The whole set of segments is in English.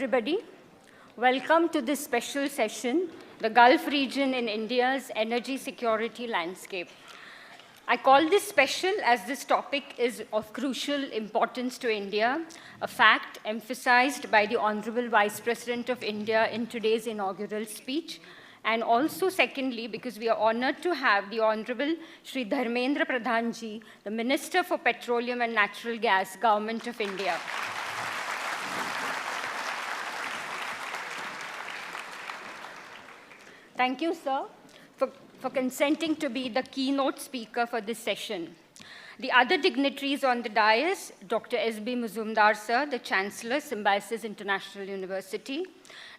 everybody. Welcome to this special session, the Gulf region in India's energy security landscape. I call this special as this topic is of crucial importance to India, a fact emphasized by the Honorable Vice President of India in today's inaugural speech, and also secondly, because we are honored to have the Honorable Shri Dharmendra Pradhan ji, the Minister for Petroleum and Natural Gas, Government of India. Thank you, sir, for consenting to be the keynote speaker for this session. The other dignitaries on the dais, Dr. S.B. Mazumdar, sir, the Chancellor, Symbiosis International University,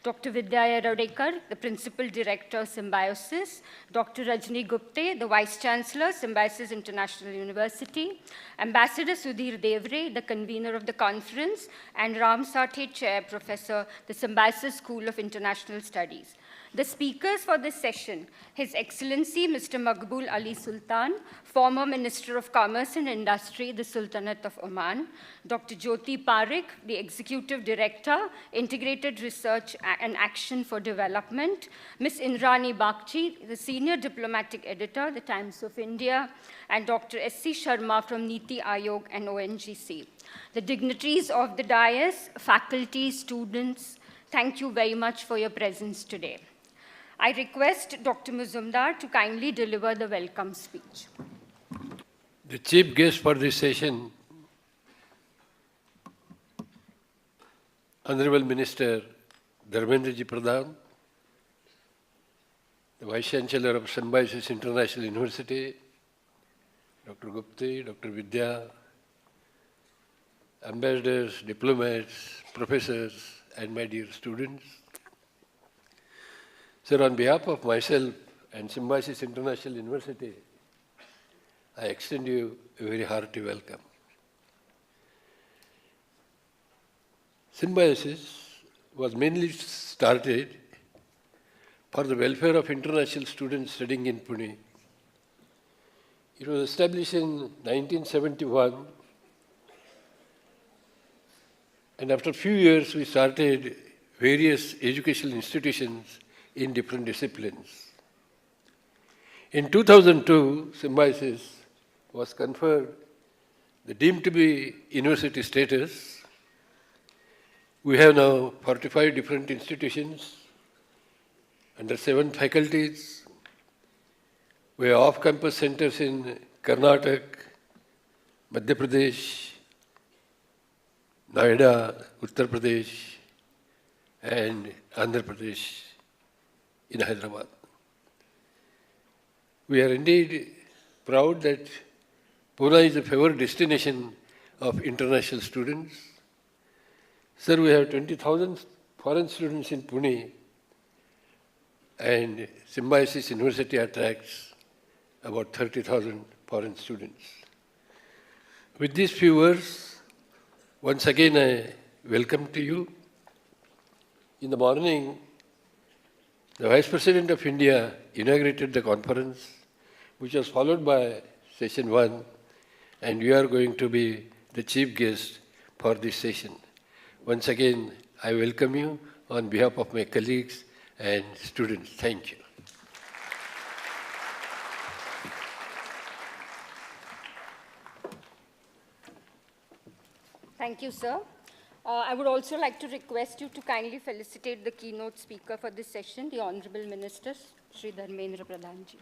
Dr. Vidya Rodekar, the Principal Director, Symbiosis, Dr. Rajni Gupte, the Vice Chancellor, Symbiosis International University, Ambassador Sudhir Devare, the convener of the conference, and Ram Sathe, Chair Professor, the Symbiosis School of International Studies. The speakers for this session, His Excellency Mr. Maqbool Ali Sultan, former Minister of Commerce and Industry, the Sultanate of Oman, Dr. Jyoti Parikh, the Executive Director, Integrated Research and Action for Development, Ms. Indrani Bagchi, the Senior Diplomatic Editor, The Times of India, and Dr. S.C. Sharma from NITI, Aayog, and ONGC. The dignitaries of the dais, faculty, students, thank you very much for your presence today. I request Dr. Mazumdar to kindly deliver the welcome speech. The chief guest for this session, Honorable Minister Dharmendra Pradhan, the Vice Chancellor of Symbiosis International University, Dr. Gupte, Dr. Vidya, ambassadors, diplomats, professors, and my dear students. Sir, on behalf of myself and Symbiosis International University, I extend you a very hearty welcome. Symbiosis was mainly started for the welfare of international students studying in Pune. It was established in 1971, and after a few years we started various educational institutions in different disciplines. In 2002, Symbiosis was conferred the deemed to be university status. We have now 45 different institutions under 7 faculties. We have off-campus centers in Karnataka, Madhya Pradesh, Noida, Uttar Pradesh, and Andhra Pradesh in Hyderabad. We are indeed proud that Pune is a favored destination of international students. Sir, we have 20,000 foreign students in Pune, and Symbiosis University attracts about 30,000 foreign students. With these few words, once again I welcome to you. In the morning, the Vice President of India inaugurated the conference, which was followed by session 1, and we are going to be the chief guest for this session. Once again, I welcome you on behalf of my colleagues and students. Thank you. Thank you, sir. I would also like to request you to kindly felicitate the keynote speaker for this session, the Honorable Minister, Shri Dharmendra Pradhan ji.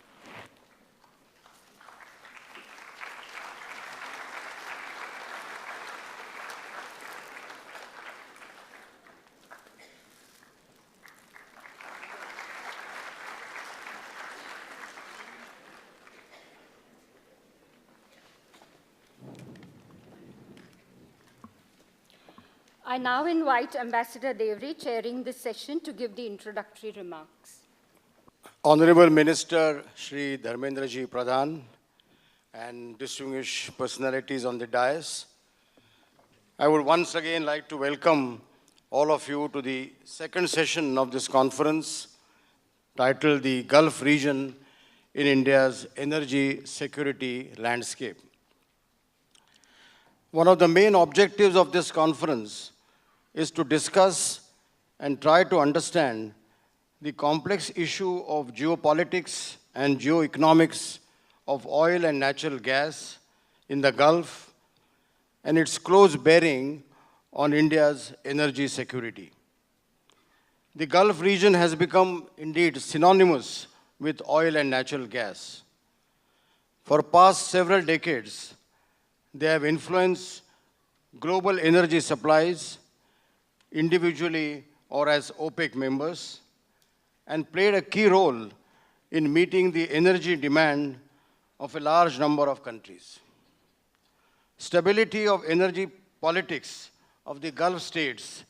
I now invite Ambassador Devare, chairing this session, to give the introductory remarks. Honorable Minister Shri Dharmendra Pradhan and distinguished personalities on the dais, I would once again like to welcome all of you to the second session of this conference titled The Gulf Region in India's Energy Security Landscape. One of the main objectives of this conference is to discuss and try to understand the complex issue of geopolitics and geoeconomics of oil and natural gas in the Gulf and its close bearing on India's energy security. The Gulf region has become indeed synonymous with oil and natural gas. For past several decades, they have influenced global energy supplies individually or as OPEC members and played a key role in meeting the energy demand of a large number of countries. Stability of energy politics of the Gulf states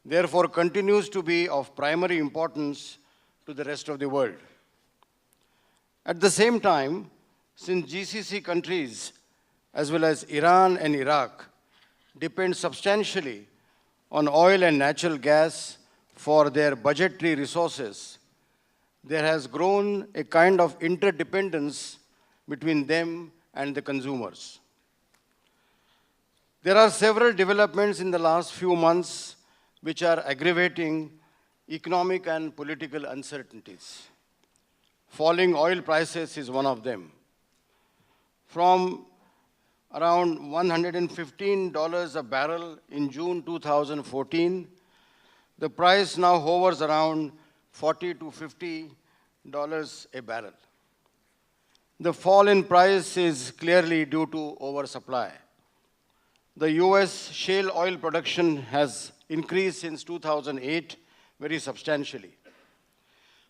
therefore continues to be of primary importance to the rest of the world. At the same time, since GCC countries as well as Iran and Iraq depend substantially on oil and natural gas for their budgetary resources, there has grown a kind of interdependence between them and the consumers. There are several developments in the last few months which are aggravating economic and political uncertainties. Falling oil prices is one of them. From around $115 a barrel in June 2014, the price now hovers around $40 to $50 a barrel. The fall in price is clearly due to oversupply. The US shale oil production has increased since 2008 very substantially.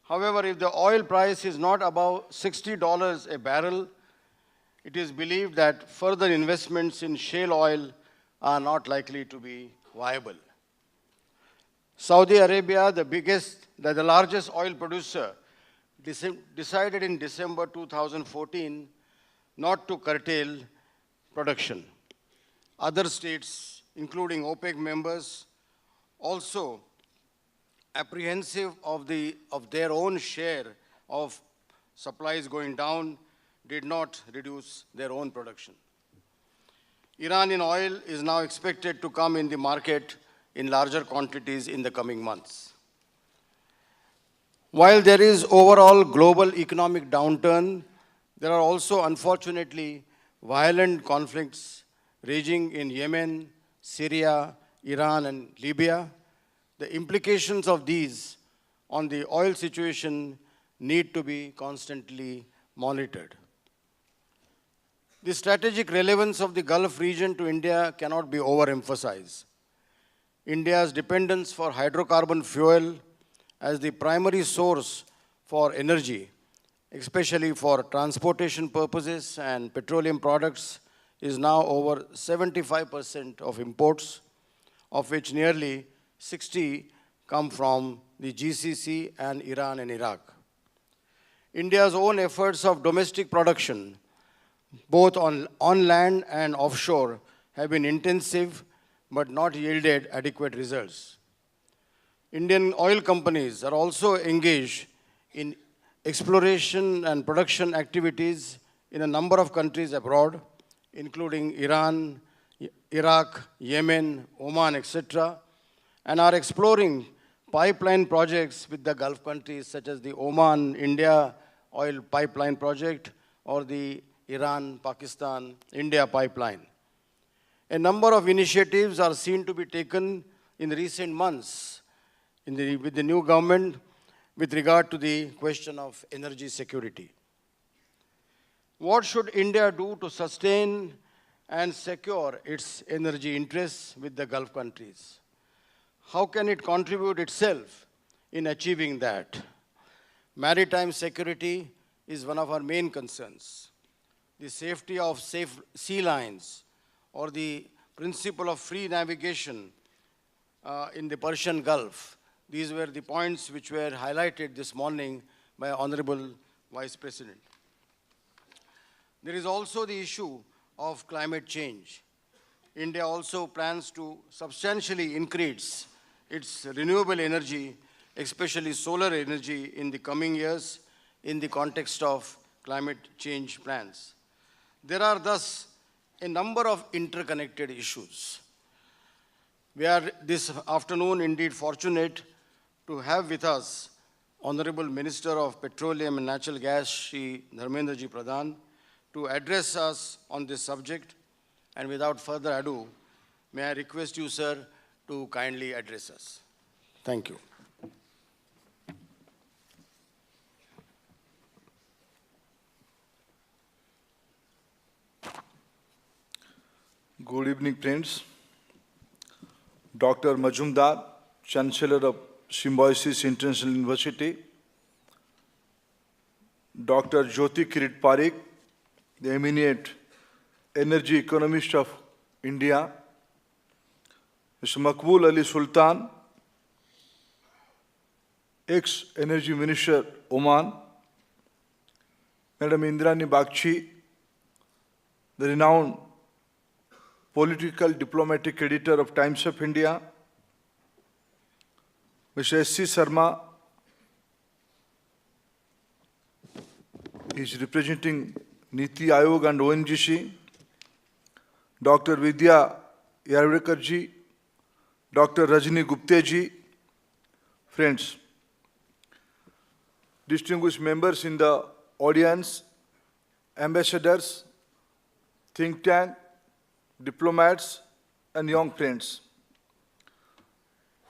However, if the oil price is not above $60 a barrel, it is believed that further investments in shale oil are not likely to be viable. Saudi Arabia, the largest oil producer, decided in December 2014 not to curtail production. Other states, including OPEC members, also apprehensive of their own share of supplies going down, did not reduce their own production. Iranian oil is now expected to come in the market in larger quantities in the coming months. While there is overall global economic downturn, there are also unfortunately violent conflicts raging in Yemen, Syria, Iran, and Libya. The implications of these on the oil situation need to be constantly monitored. The strategic relevance of the Gulf region to India cannot be overemphasized. India's dependence for hydrocarbon fuel as the primary source for energy, especially for transportation purposes and petroleum products, is now over 75% of imports, of which nearly 60 come from the GCC and Iran and Iraq. India's own efforts of domestic production, both on land and offshore, have been intensive but not yielded adequate results. Indian oil companies are also engaged in exploration and production activities in a number of countries abroad, including Iran, Iraq, Yemen, Oman, etc., and are exploring pipeline projects with the Gulf countries such as the Oman-India oil pipeline project or the Iran-Pakistan-India pipeline. A number of initiatives are seen to be taken in recent months with the new government with regard to the question of energy security. What should India do to sustain and secure its energy interests with the Gulf countries? How can it contribute itself in achieving that? Maritime security is one of our main concerns. The safety of safe sea lines or the principle of free navigation in the Persian Gulf. These were the points which were highlighted this morning by Honorable Vice President. There is also the issue of climate change. India also plans to substantially increase its renewable energy, especially solar energy, in the coming years in the context of climate change plans. There are thus a number of interconnected issues. We are this afternoon indeed fortunate to have with us Honorable Minister of Petroleum and Natural Gas, Shri Dharmendra Pradhan, to address us on this subject. And without further ado, may I request you, sir, to kindly address us. Thank you. Good evening, friends. Dr. Majumdar, Chancellor of Symbiosis International University, Dr. Jyoti Parikh, the eminent energy economist of India, Mr. Maqbool Ali Sultan, ex-energy minister, Oman, Madam Indrani Bagchi, the renowned political diplomatic editor of Times of India, Mr. S.C. Sharma, he is representing NITI, Aayog and ONGC, Dr. Vidya Yarvekar ji, Dr. Rajni Gupte ji, friends, distinguished members in the audience, ambassadors, think tank, diplomats, and young friends.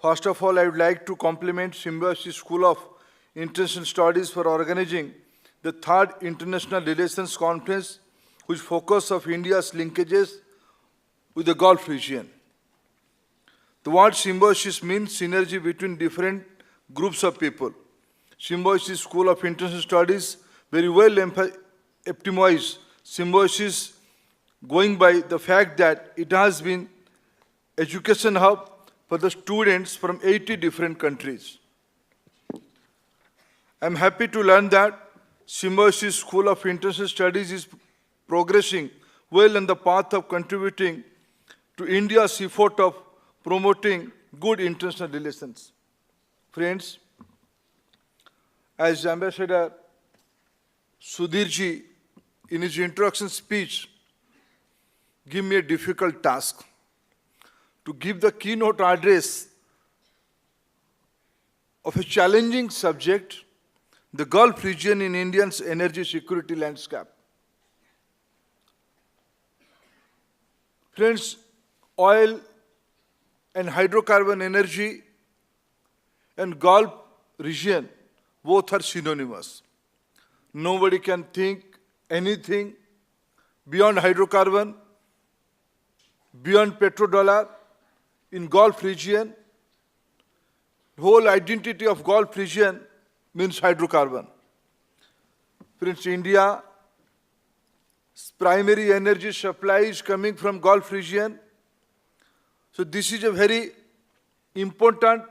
First of all, I would like to compliment Symbiosis School of International Studies for organizing the 3rd International Relations Conference, which focus of India's linkages with the Gulf region. The word symbiosis means synergy between different groups of people. Symbiosis School of International Studies very well epitomizes symbiosis, going by the fact that it has been education hub for the students from 80 different countries. I am happy to learn that Symbiosis School of International Studies is progressing well on the path of contributing to India's effort of promoting good international relations. Friends, as Ambassador Sudhir ji, in his introduction speech, give me a difficult task to give the keynote address of a challenging subject, the Gulf region in India's energy security landscape. Friends, oil and hydrocarbon energy and Gulf region both are synonymous. Nobody can think anything beyond hydrocarbon, beyond petrodollar. In Gulf region, the whole identity of Gulf region means hydrocarbon. Friends, India's primary energy supply is coming from Gulf region. So this is a very important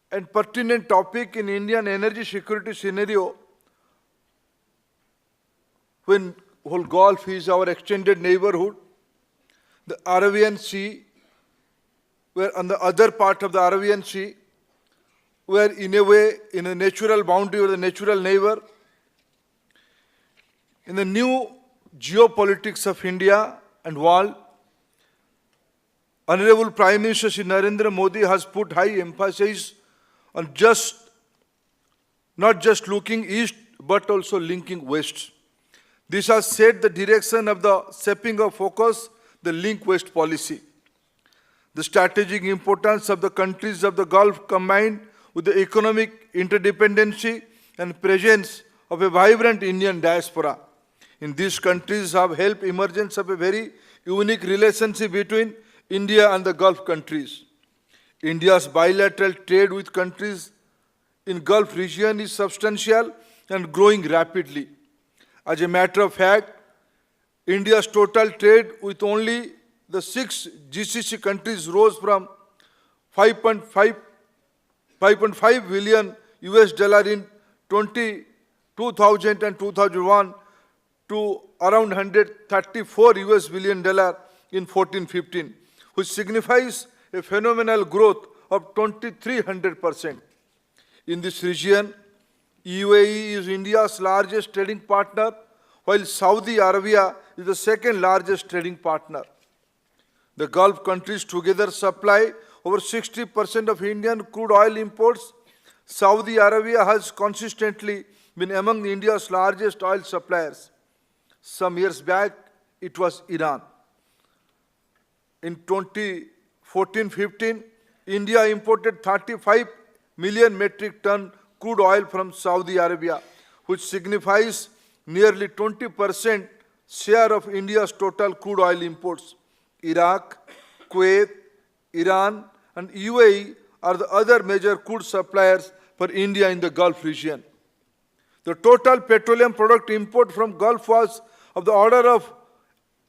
and pertinent topic in Indian energy security scenario, when whole Gulf is our extended neighborhood. The Arabian Sea, where on the other part of the Arabian Sea, where in a way, in a natural boundary or the natural neighbor, in the new geopolitics of India and world, Honorable Prime Minister Shri Narendra Modi has put high emphasis on not just looking east, but also linking west. This has set the direction of the shaping of focus, the Link West policy. The strategic importance of the countries of the Gulf combined with the economic interdependency and presence of a vibrant Indian diaspora in these countries have helped emergence of a very unique relationship between India and the Gulf countries. India's bilateral trade with countries in Gulf region is substantial and growing rapidly. As a matter of fact, India's total trade with only the 6 GCC countries rose from 5.5 billion US dollar in 2000 and 2001 to around 134 US billion dollar in 14-15, which signifies a phenomenal growth of 2,300%. In this region, UAE is India's largest trading partner, while Saudi Arabia is the second largest trading partner. The Gulf countries together supply over 60% of Indian crude oil imports. Saudi Arabia has consistently been among India's largest oil suppliers. Some years back, it was Iran. In 2014-15, India imported 35 million metric ton crude oil from Saudi Arabia, which signifies nearly 20% share of India's total crude oil imports. Iraq, Kuwait, Iran, and UAE are the other major crude suppliers for India in the Gulf region. The total petroleum product import from Gulf was of the order of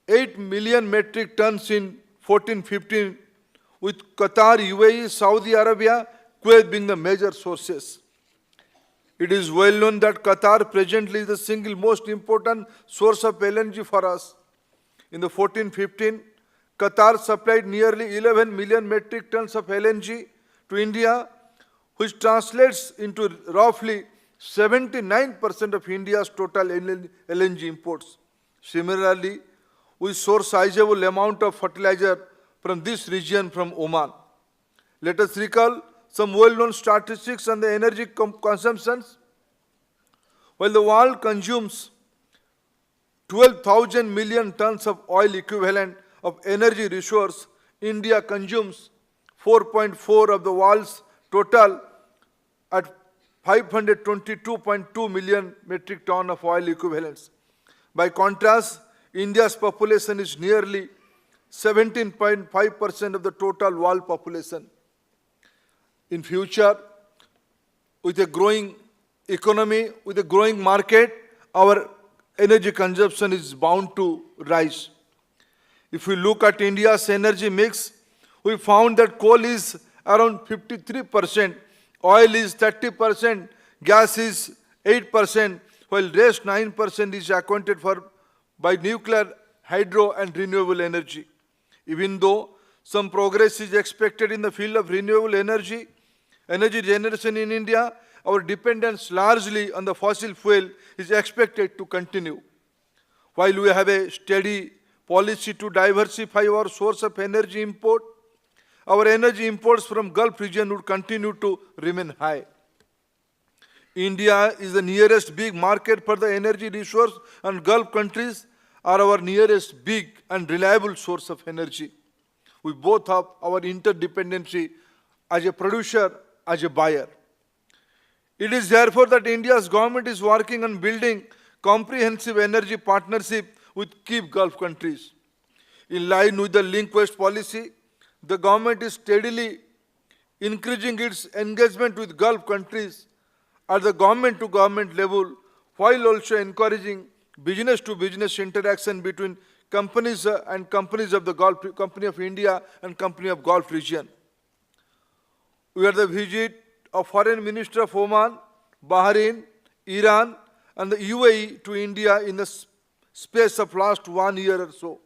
8 million metric tons in 14-15, with Qatar, UAE, Saudi Arabia, Kuwait being the major sources. It is well known that Qatar presently is the single most important source of LNG for us. In the 14-15, Qatar supplied nearly 11 million metric tons of LNG to India, which translates into roughly 79% of India's total LNG imports. Similarly, we source sizable amount of fertilizer from this region from Oman. Let us recall some well-known statistics on the energy consumptions. While the world consumes 12,000 million tons of oil equivalent of energy resource, India consumes 4.4 of the world's total at 522.2 million metric ton of oil equivalents. By contrast, India's population is nearly 17.5% of the total world population. In future, with a growing economy, with a growing market, our energy consumption is bound to rise. If we look at India's energy mix, we found that coal is around 53%, oil is 30%, gas is 8%, while rest 9% is accounted for by nuclear, hydro and renewable energy. Even though some progress is expected in the field of renewable energy generation in India, our dependence largely on the fossil fuel is expected to continue. While we have a steady policy to diversify our source of energy import, our energy imports from Gulf region would continue to remain high. India is the nearest big market for the energy resource, and Gulf countries are our nearest big and reliable source of energy. We both have our interdependency as a producer, as a buyer. It is therefore that India's government is working on building comprehensive energy partnership with key Gulf countries. In line with the link west policy, the government is steadily increasing its engagement with Gulf countries at the government-to-government level, while also encouraging business-to-business interaction between companies and companies of the Gulf, Company of India and Company of Gulf region. We had the visit of Foreign Minister of Oman, Bahrain, Iran, and the UAE to India in the space of last 1 year or so.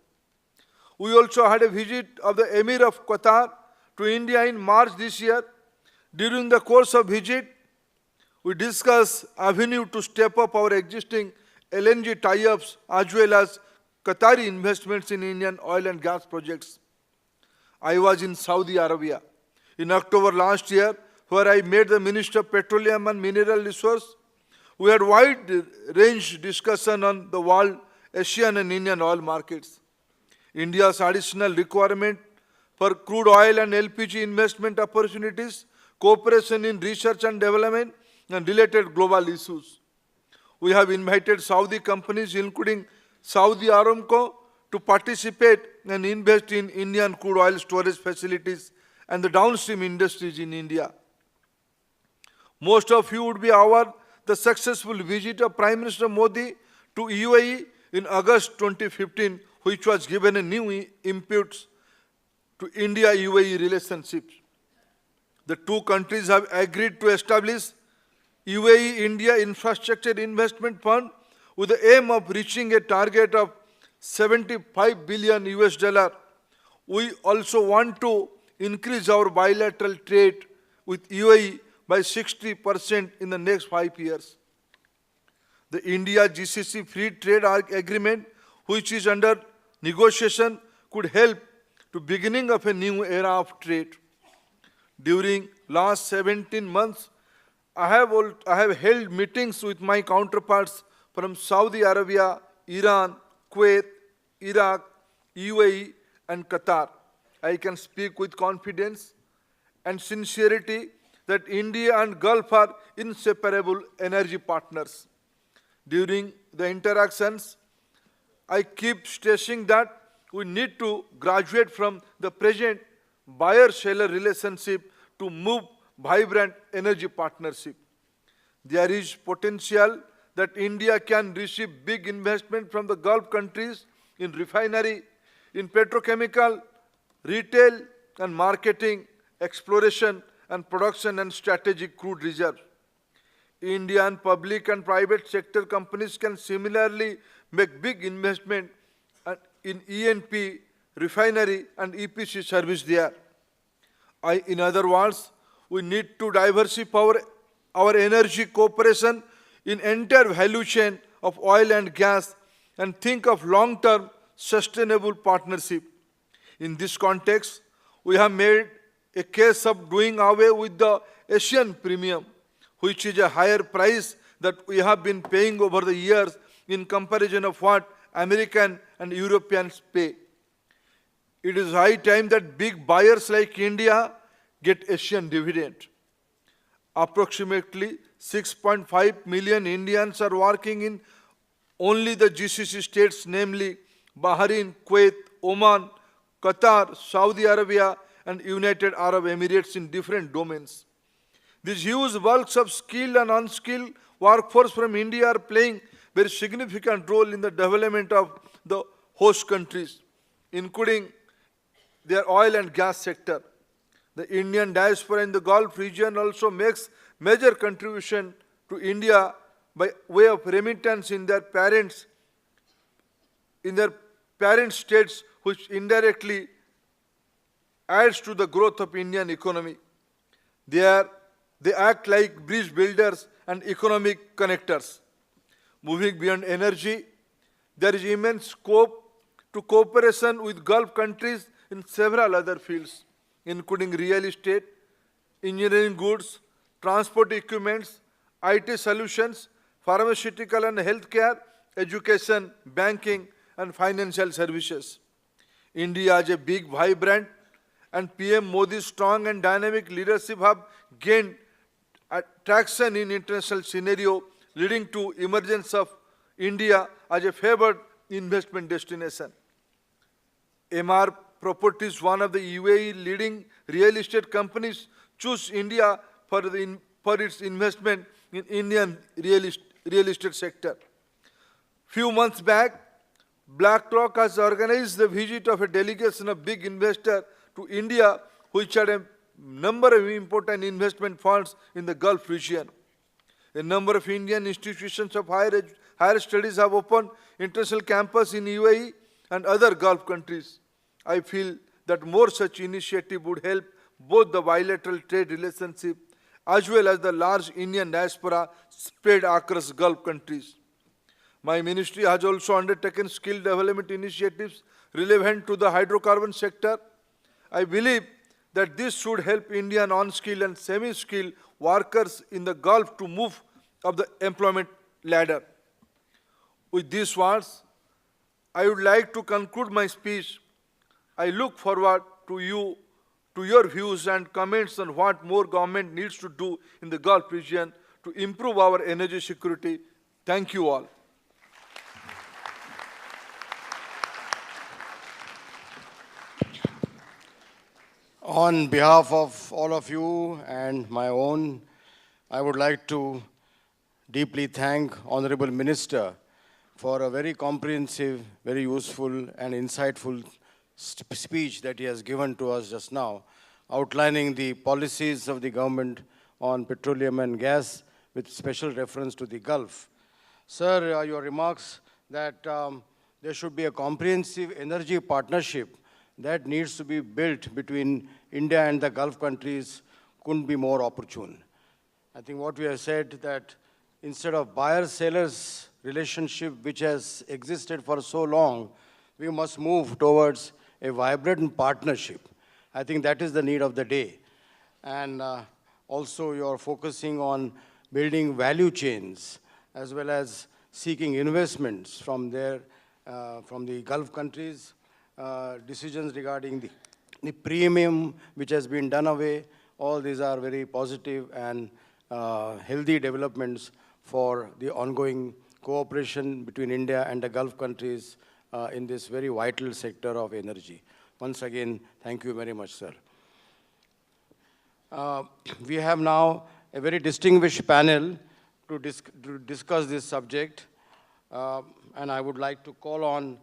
We also had a visit of the Emir of Qatar to India in March this year. During the course of visit, we discussed avenue to step up our existing LNG tie-ups as well as Qatari investments in Indian oil and gas projects. I was in Saudi Arabia in October last year, where I met the Minister of Petroleum and Mineral Resources. We had wide-range discussion on the world, Asian and Indian oil markets. India's additional requirement for crude oil and LPG investment opportunities, cooperation in research and development, and related global issues. We have invited Saudi companies, including Saudi Aramco, to participate and invest in Indian crude oil storage facilities and the downstream industries in India. Most of you would be aware the successful visit of Prime Minister Modi to UAE in August 2015, which was given a new impetus to India-UAE relationships. The two countries have agreed to establish UAE-India Infrastructure Investment Fund with the aim of reaching a target of $75 billion. We also want to increase our bilateral trade with UAE by 60% in the next 5 years. The India-GCC Free Trade Agreement, which is under negotiation, could help to beginning of a new era of trade. During last 17 months, I have held meetings with my counterparts from Saudi Arabia, Iran, Kuwait, Iraq, UAE, and Qatar. I can speak with confidence and sincerity that India and Gulf are inseparable energy partners. During the interactions, I keep stressing that we need to graduate from the present buyer-seller relationship to move vibrant energy partnership. There is potential that India can receive big investment from the Gulf countries in refinery, in petrochemical, retail and marketing, exploration and production and strategic crude reserves. Indian public and private sector companies can similarly make big investment in E&P, refinery and EPC service there. In other words, we need to diversify our energy cooperation in entire value chain of oil and gas and think of long-term sustainable partnership. In this context, we have made a case of doing away with the Asian premium, which is a higher price that we have been paying over the years in comparison of what American and Europeans pay. It is high time that big buyers like India get Asian dividend. Approximately 6.5 million Indians are working in only the GCC states, namely Bahrain, Kuwait, Oman, Qatar, Saudi Arabia, and United Arab Emirates in different domains. These huge bulks of skilled and unskilled workforce from India are playing very significant role in the development of the host countries, including their oil and gas sector. The Indian diaspora in the Gulf region also makes major contribution to India by way of remittance in their parent states, which indirectly adds to the growth of Indian economy. They act like bridge builders and economic connectors. Moving beyond energy, there is immense scope to cooperation with Gulf countries in several other fields, including real estate, engineering goods, transport equipments, IT solutions, pharmaceutical and healthcare, education, banking, and financial services. India is a big, vibrant, and PM Modi's strong and dynamic leadership have gained traction in international scenario, leading to emergence of India as a favored investment destination. MR Properties, one of the UAE leading real estate companies, choose India for its investment in Indian real estate sector. Few months back, BlackRock has organized the visit of a delegation of big investors to India, which had a number of important investment funds in the Gulf region. A number of Indian institutions of higher studies have opened international campus in UAE and other Gulf countries. I feel that more such initiative would help both the bilateral trade relationship as well as the large Indian diaspora spread across Gulf countries. My ministry has also undertaken skill development initiatives relevant to the hydrocarbon sector. I believe that this should help Indian on-skilled and semi-skilled workers in the Gulf to move up the employment ladder. With these words, I would like to conclude my speech. I look forward to your views and comments on what more government needs to do in the Gulf region to improve our energy security. Thank you all. On behalf of all of you and my own, I would like to deeply thank Honorable Minister for a very comprehensive, very useful and insightful speech that he has given to us just now, outlining the policies of the government on petroleum and gas with special reference to the Gulf. Sir, your remarks that there should be a comprehensive energy partnership that needs to be built between India and the Gulf countries couldn't be more opportune. I think what we have said that instead of buyer-sellers relationship which has existed for so long, we must move towards a vibrant partnership. I think that is the need of the day. and also you're focusing on building value chains as well as seeking investments from there, from the Gulf countries, decisions regarding the premium which has been done away. All these are very positive and healthy developments for the ongoing cooperation between India and the Gulf countries in this very vital sector of energy. Once again, thank you very much, sir. We have now a very distinguished panel to discuss this subject, and I would like to call on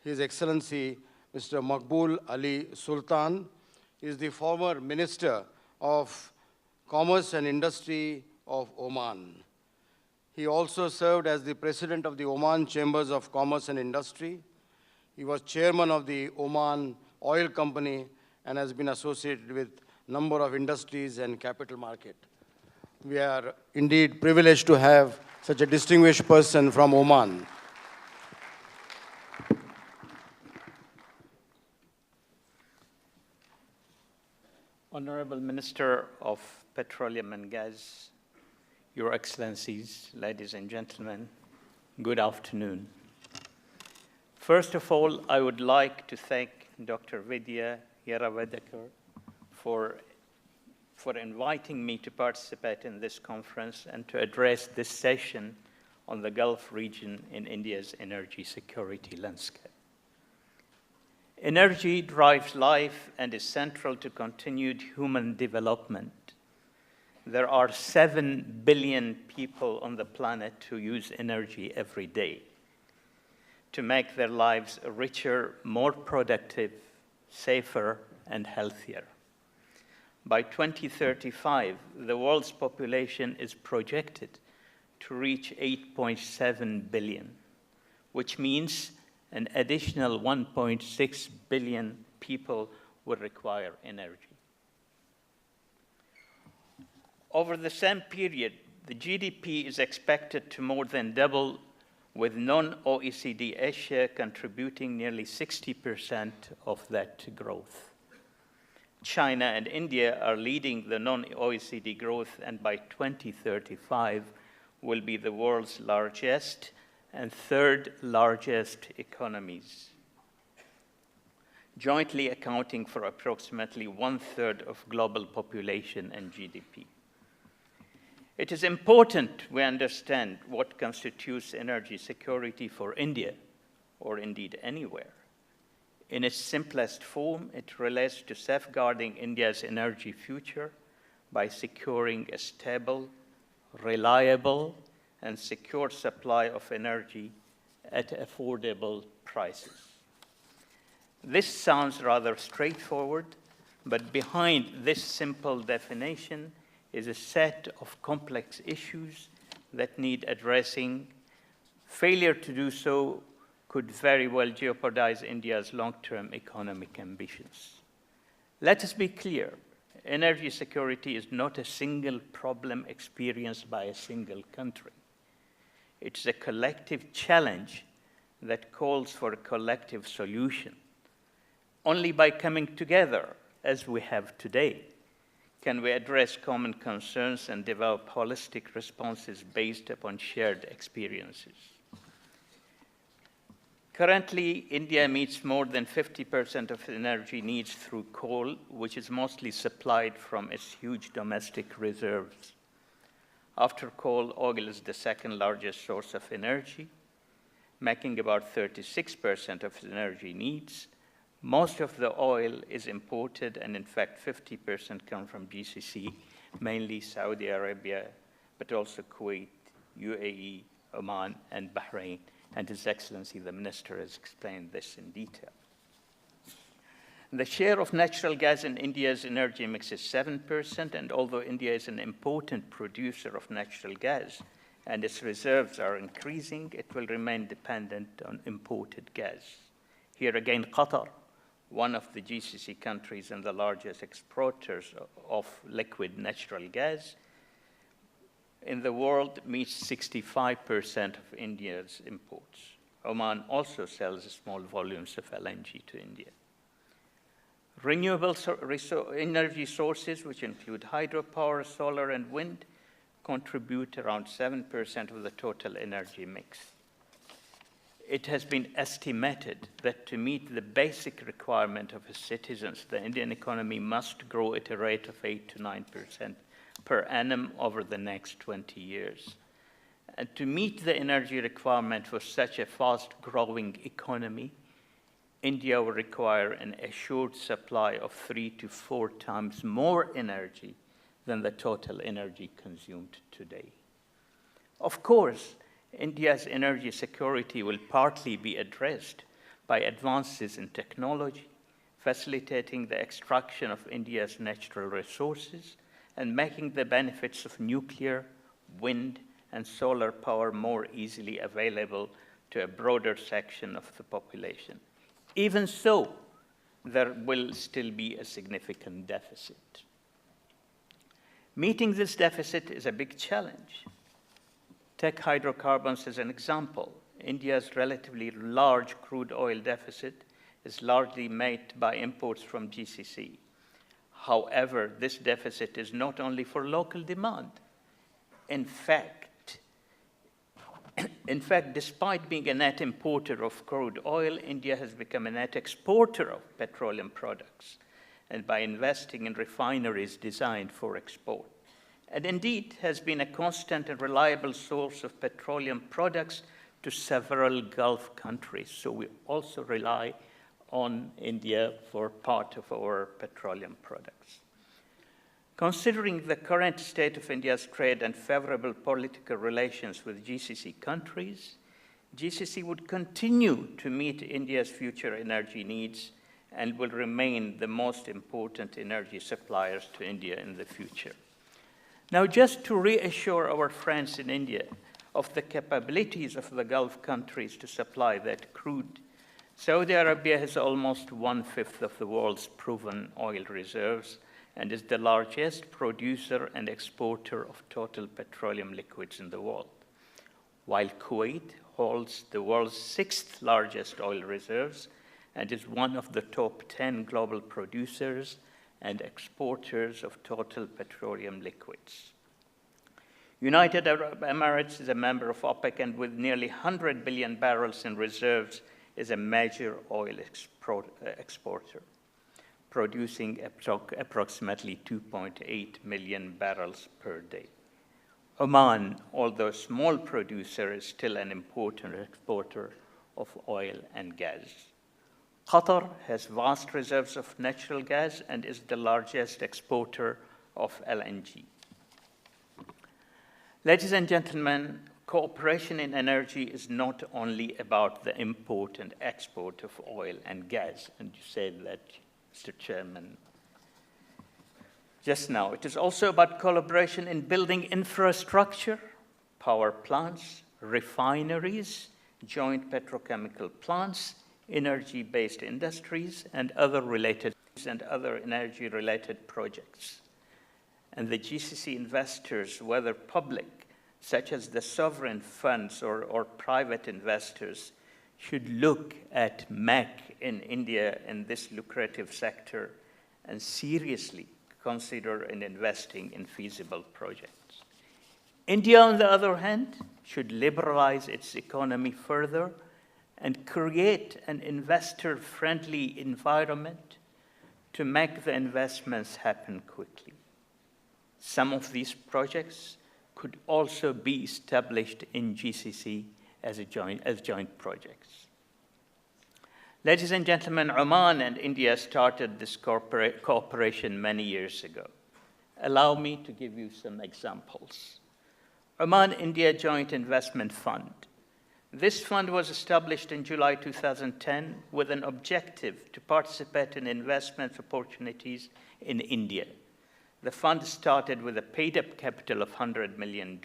His Excellency Mr. Maqbool Ali Sultan. He is the former Minister of Commerce and Industry of Oman. He also served as the President of the Oman Chambers of Commerce and Industry. He was Chairman of the Oman Oil Company and has been associated with a number of industries and capital market. We are indeed privileged to have such a distinguished person from Oman. Honorable Minister of Petroleum and Gas, Your Excellencies, ladies and gentlemen, good afternoon. First of all, I would like to thank Dr. Vidya Yeravedekar for inviting me to participate in this conference and to address this session on the Gulf region in India's energy security landscape. Energy drives life and is central to continued human development. There are 7 billion people on the planet who use energy every day to make their lives richer, more productive, safer, and healthier. By 2035, the world's population is projected to reach 8.7 billion, which means an additional 1.6 billion people will require energy. Over the same period, the GDP is expected to more than double, with non-OECD Asia contributing nearly 60% of that growth. China and India are leading the non-OECD growth, and by 2035 will be the world's largest and third largest economies, jointly accounting for approximately 1/3 of global population and GDP. It is important we understand what constitutes energy security for India, or indeed anywhere. In its simplest form, it relates to safeguarding India's energy future by securing a stable, reliable, and secure supply of energy at affordable prices. This sounds rather straightforward, but behind this simple definition is a set of complex issues that need addressing. Failure to do so could very well jeopardize India's long-term economic ambitions. Let us be clear, energy security is not a single problem experienced by a single country. It's a collective challenge that calls for a collective solution. Only by coming together, as we have today, can we address common concerns and develop holistic responses based upon shared experiences. Currently, India meets more than 50% of energy needs through coal, which is mostly supplied from its huge domestic reserves. After coal, oil is the second largest source of energy, making about 36% of energy needs. Most of the oil is imported, and in fact, 50% come from GCC, mainly Saudi Arabia, but also Kuwait, UAE, Oman, and Bahrain. And His Excellency, the Minister, has explained this in detail. The share of natural gas in India's energy mix is 7%, and although India is an important producer of natural gas and its reserves are increasing, it will remain dependent on imported gas. Here again, Qatar, one of the GCC countries and the largest exporters of liquid natural gas in the world, meets 65% of India's imports. Oman also sells small volumes of LNG to India. Renewable energy sources, which include hydropower, solar, and wind, contribute around 7% of the total energy mix. It has been estimated that to meet the basic requirement of its citizens, the Indian economy must grow at a rate of 8 to 9% per annum over the next 20 years. And to meet the energy requirement for such a fast-growing economy, India will require an assured supply of 3 to 4 times more energy than the total energy consumed today. Of course, India's energy security will partly be addressed by advances in technology, facilitating the extraction of India's natural resources and making the benefits of nuclear, wind, and solar power more easily available to a broader section of the population. Even so, there will still be a significant deficit. Meeting this deficit is a big challenge. Take hydrocarbons as an example. India's relatively large crude oil deficit is largely met by imports from GCC. However, this deficit is not only for local demand. In fact, despite being a net importer of crude oil, India has become a net exporter of petroleum products, and by investing in refineries designed for export. And indeed has been a constant and reliable source of petroleum products to several Gulf countries. So we also rely on India for part of our petroleum products. Considering the current state of India's trade and favorable political relations with GCC countries, GCC would continue to meet India's future energy needs and will remain the most important energy suppliers to India in the future. Now, just to reassure our friends in India of the capabilities of the Gulf countries to supply that crude, Saudi Arabia has almost 1/5 of the world's proven oil reserves and is the largest producer and exporter of total petroleum liquids in the world, while Kuwait holds the world's 6th largest oil reserves and is one of the top 10 global producers and exporters of total petroleum liquids. United Arab Emirates is a member of OPEC and with nearly 100 billion barrels in reserves is a major oil exporter, producing approximately 2.8 million barrels per day. Oman, although a small producer, is still an important exporter of oil and gas. Qatar has vast reserves of natural gas and is the largest exporter of LNG. Ladies and gentlemen, cooperation in energy is not only about the import and export of oil and gas, and you said that, Mr. Chairman, just now. It is also about collaboration in building infrastructure, power plants, refineries, joint petrochemical plants, energy-based industries, and other energy-related projects. And the GCC investors, whether public, such as the sovereign funds or private investors, should look at MEC in India in this lucrative sector and seriously consider in investing in feasible projects. India, on the other hand, should liberalize its economy further and create an investor-friendly environment to make the investments happen quickly. Some of these projects could also be established in GCC as joint projects. Ladies and gentlemen, Oman and India started this cooperation many years ago. Allow me to give you some examples. Oman-India Joint Investment Fund. This fund was established in July 2010 with an objective to participate in investment opportunities in India. The fund started with a paid-up capital of $100 million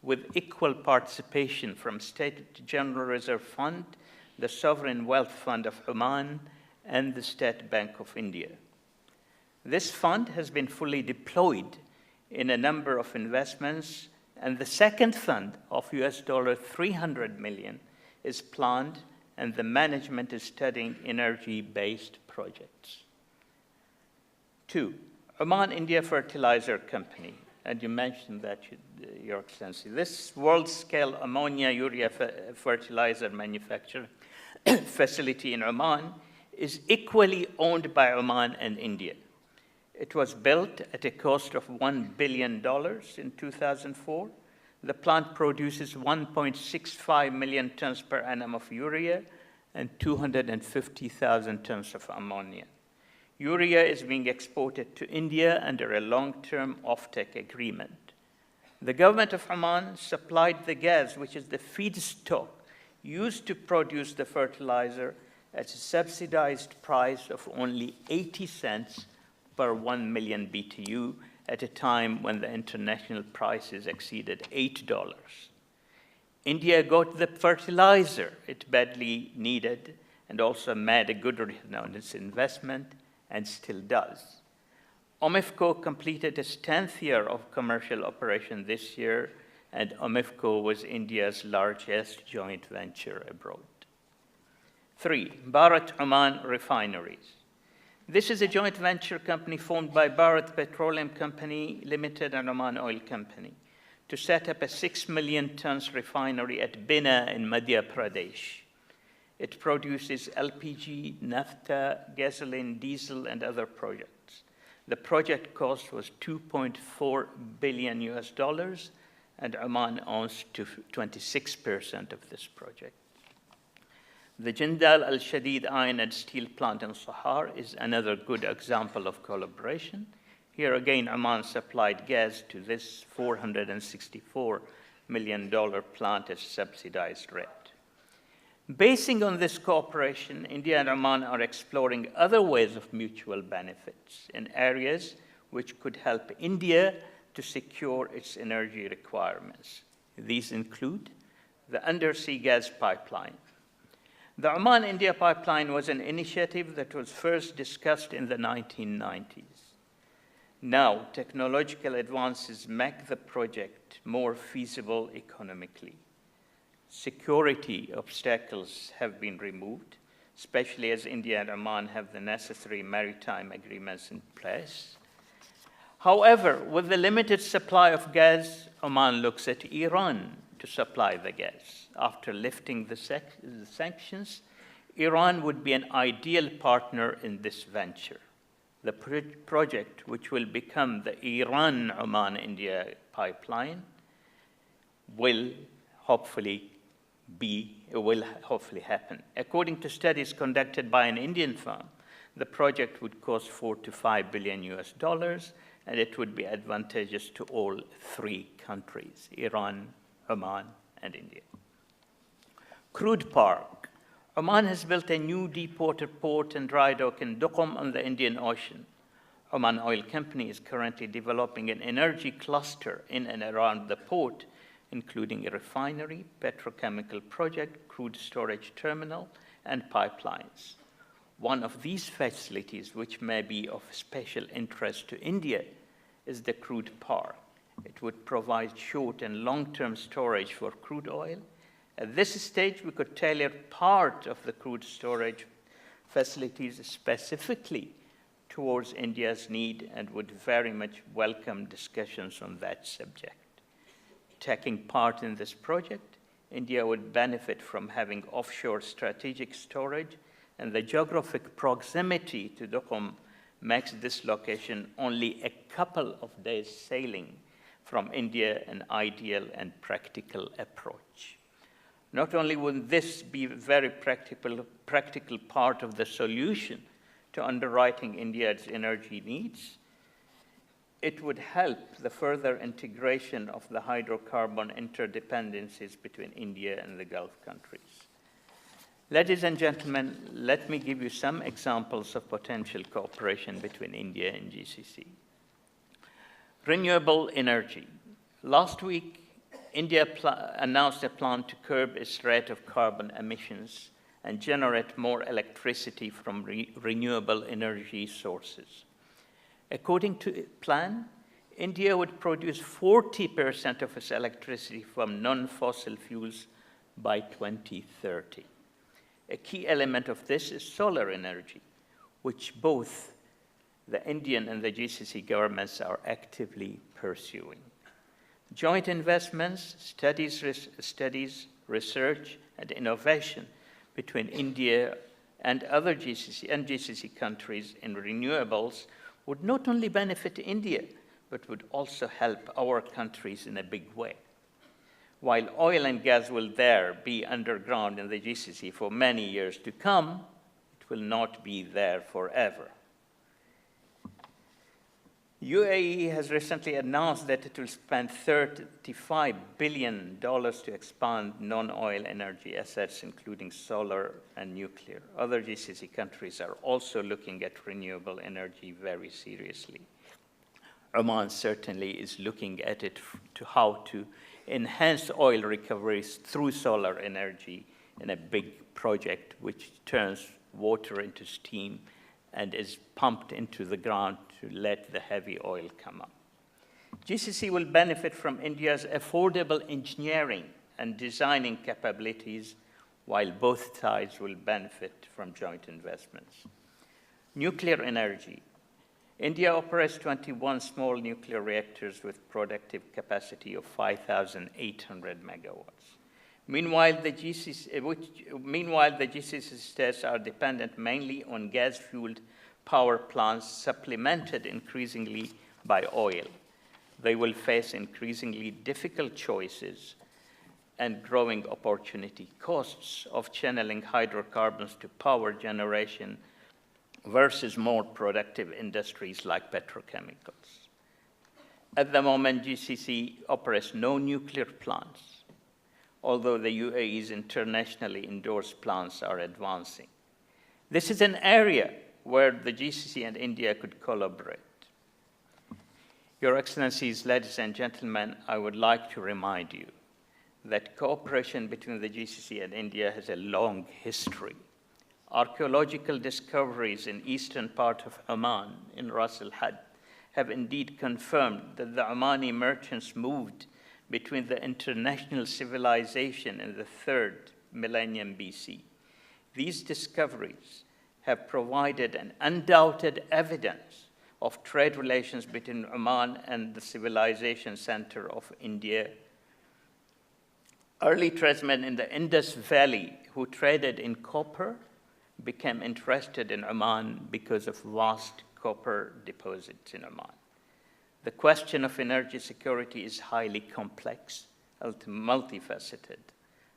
with equal participation from State General Reserve Fund, the Sovereign Wealth Fund of Oman, and the State Bank of India. This fund has been fully deployed in a number of investments, and the second fund of $300 million is planned, and the management is studying energy-based projects. projects. 2, Oman India Fertilizer Company, and you mentioned that, Your Excellency. This world-scale ammonia-urea fertilizer manufacturing facility in Oman is equally owned by Oman and India. It was built at a cost of $1 billion in 2004. The plant produces 1.65 million tons per annum of urea and 250,000 tons of ammonia. Urea is being exported to India under a long-term offtake agreement. The government of Oman supplied the gas, which is the feedstock used to produce the fertilizer, at a subsidized price of only 80 cents per 1 million BTU at a time when the international prices exceeded $8. India got the fertilizer it badly needed and also made a good return on its investment, and still does. OMIFCO completed its 10th year of commercial operation this year, and OMIFCO was India's largest joint venture abroad. 3, Bharat Oman Refineries. This is a joint venture company formed by Bharat Petroleum Company Limited and Oman Oil Company to set up a 6 million tons refinery at Bina in Madhya Pradesh. It produces LPG, naphtha, gasoline, diesel, and other projects. The project cost was $2.4 billion US, and Oman owns 26% of this project. The Jindal Al-Shadid Iron and Steel Plant in Sahar is another good example of collaboration. Here again, Oman supplied gas to this $464 million plant at subsidized rate. Basing on this cooperation, India and Oman are exploring other ways of mutual benefits in areas which could help India to secure its energy requirements. These include the undersea gas pipeline. The Oman-India pipeline was an initiative that was first discussed in the 1990s. Now, technological advances make the project more feasible economically. Security obstacles have been removed, especially as India and Oman have the necessary maritime agreements in place. However, with the limited supply of gas, Oman looks at Iran to supply the gas. After lifting the sanctions, Iran would be an ideal partner in this venture. The project, which will become the Iran-Oman-India pipeline, will hopefully happen. According to studies conducted by an Indian firm, the project would cost $4 to $5 billion US, and it would be advantageous to all 3 countries, Iran, Oman, and India. Crude Park. Oman has built a new deepwater port and dry dock in Duqm on the Indian Ocean. Oman Oil Company is currently developing an energy cluster in and around the port, including a refinery, petrochemical project, crude storage terminal, and pipelines. One of these facilities, which may be of special interest to India, is the crude park. It would provide short and long-term storage for crude oil. At this stage, we could tailor part of the crude storage facilities specifically towards India's need and would very much welcome discussions on that subject. Taking part in this project, India would benefit from having offshore strategic storage, and the geographic proximity to Duqm makes this location only a couple of days sailing from India an ideal and practical approach. Not only would this be a very practical part of the solution to underwriting India's energy needs, it would help the further integration of the hydrocarbon interdependencies between India and the Gulf countries. Ladies and gentlemen, let me give you some examples of potential cooperation between India and GCC. Renewable energy. Last week, India announced a plan to curb its rate of carbon emissions and generate more electricity from renewable energy sources. According to the plan, India would produce 40% of its electricity from non-fossil fuels by 2030. A key element of this is solar energy, which both the Indian and the GCC governments are actively pursuing. Joint investments, studies, research, and innovation between India and other GCC countries in renewables would not only benefit India, but would also help our countries in a big way. While oil and gas will there be underground in the GCC for many years to come, it will not be there forever. UAE has recently announced that it will spend $35 billion to expand non-oil energy assets, including solar and nuclear. Other GCC countries are also looking at renewable energy very seriously. Oman certainly is looking at it to how to enhance oil recoveries through solar energy in a big project which turns water into steam and is pumped into the ground to let the heavy oil come up. GCC will benefit from India's affordable engineering and designing capabilities, while both sides will benefit from joint investments. Nuclear energy. India operates 21 small nuclear reactors with productive capacity of 5,800 megawatts. Meanwhile, the GCC states are dependent mainly on gas-fueled power plants supplemented increasingly by oil. They will face increasingly difficult choices and growing opportunity costs of channeling hydrocarbons to power generation versus more productive industries like petrochemicals. At the moment, GCC operates no nuclear plants, although the UAE's internationally endorsed plants are advancing. This is an area where the GCC and India could collaborate. Your Excellencies, ladies and gentlemen, I would like to remind you that cooperation between the GCC and India has a long history. Archaeological discoveries in eastern part of Oman, in Ras Al Had, have indeed confirmed that the Omani merchants moved between the international civilization in the 3rd millennium BC. These discoveries have provided an undoubted evidence of trade relations between Oman and the civilization center of India. Early tradesmen in the Indus Valley who traded in copper became interested in Oman because of vast copper deposits in Oman. The question of energy security is highly complex, multifaceted.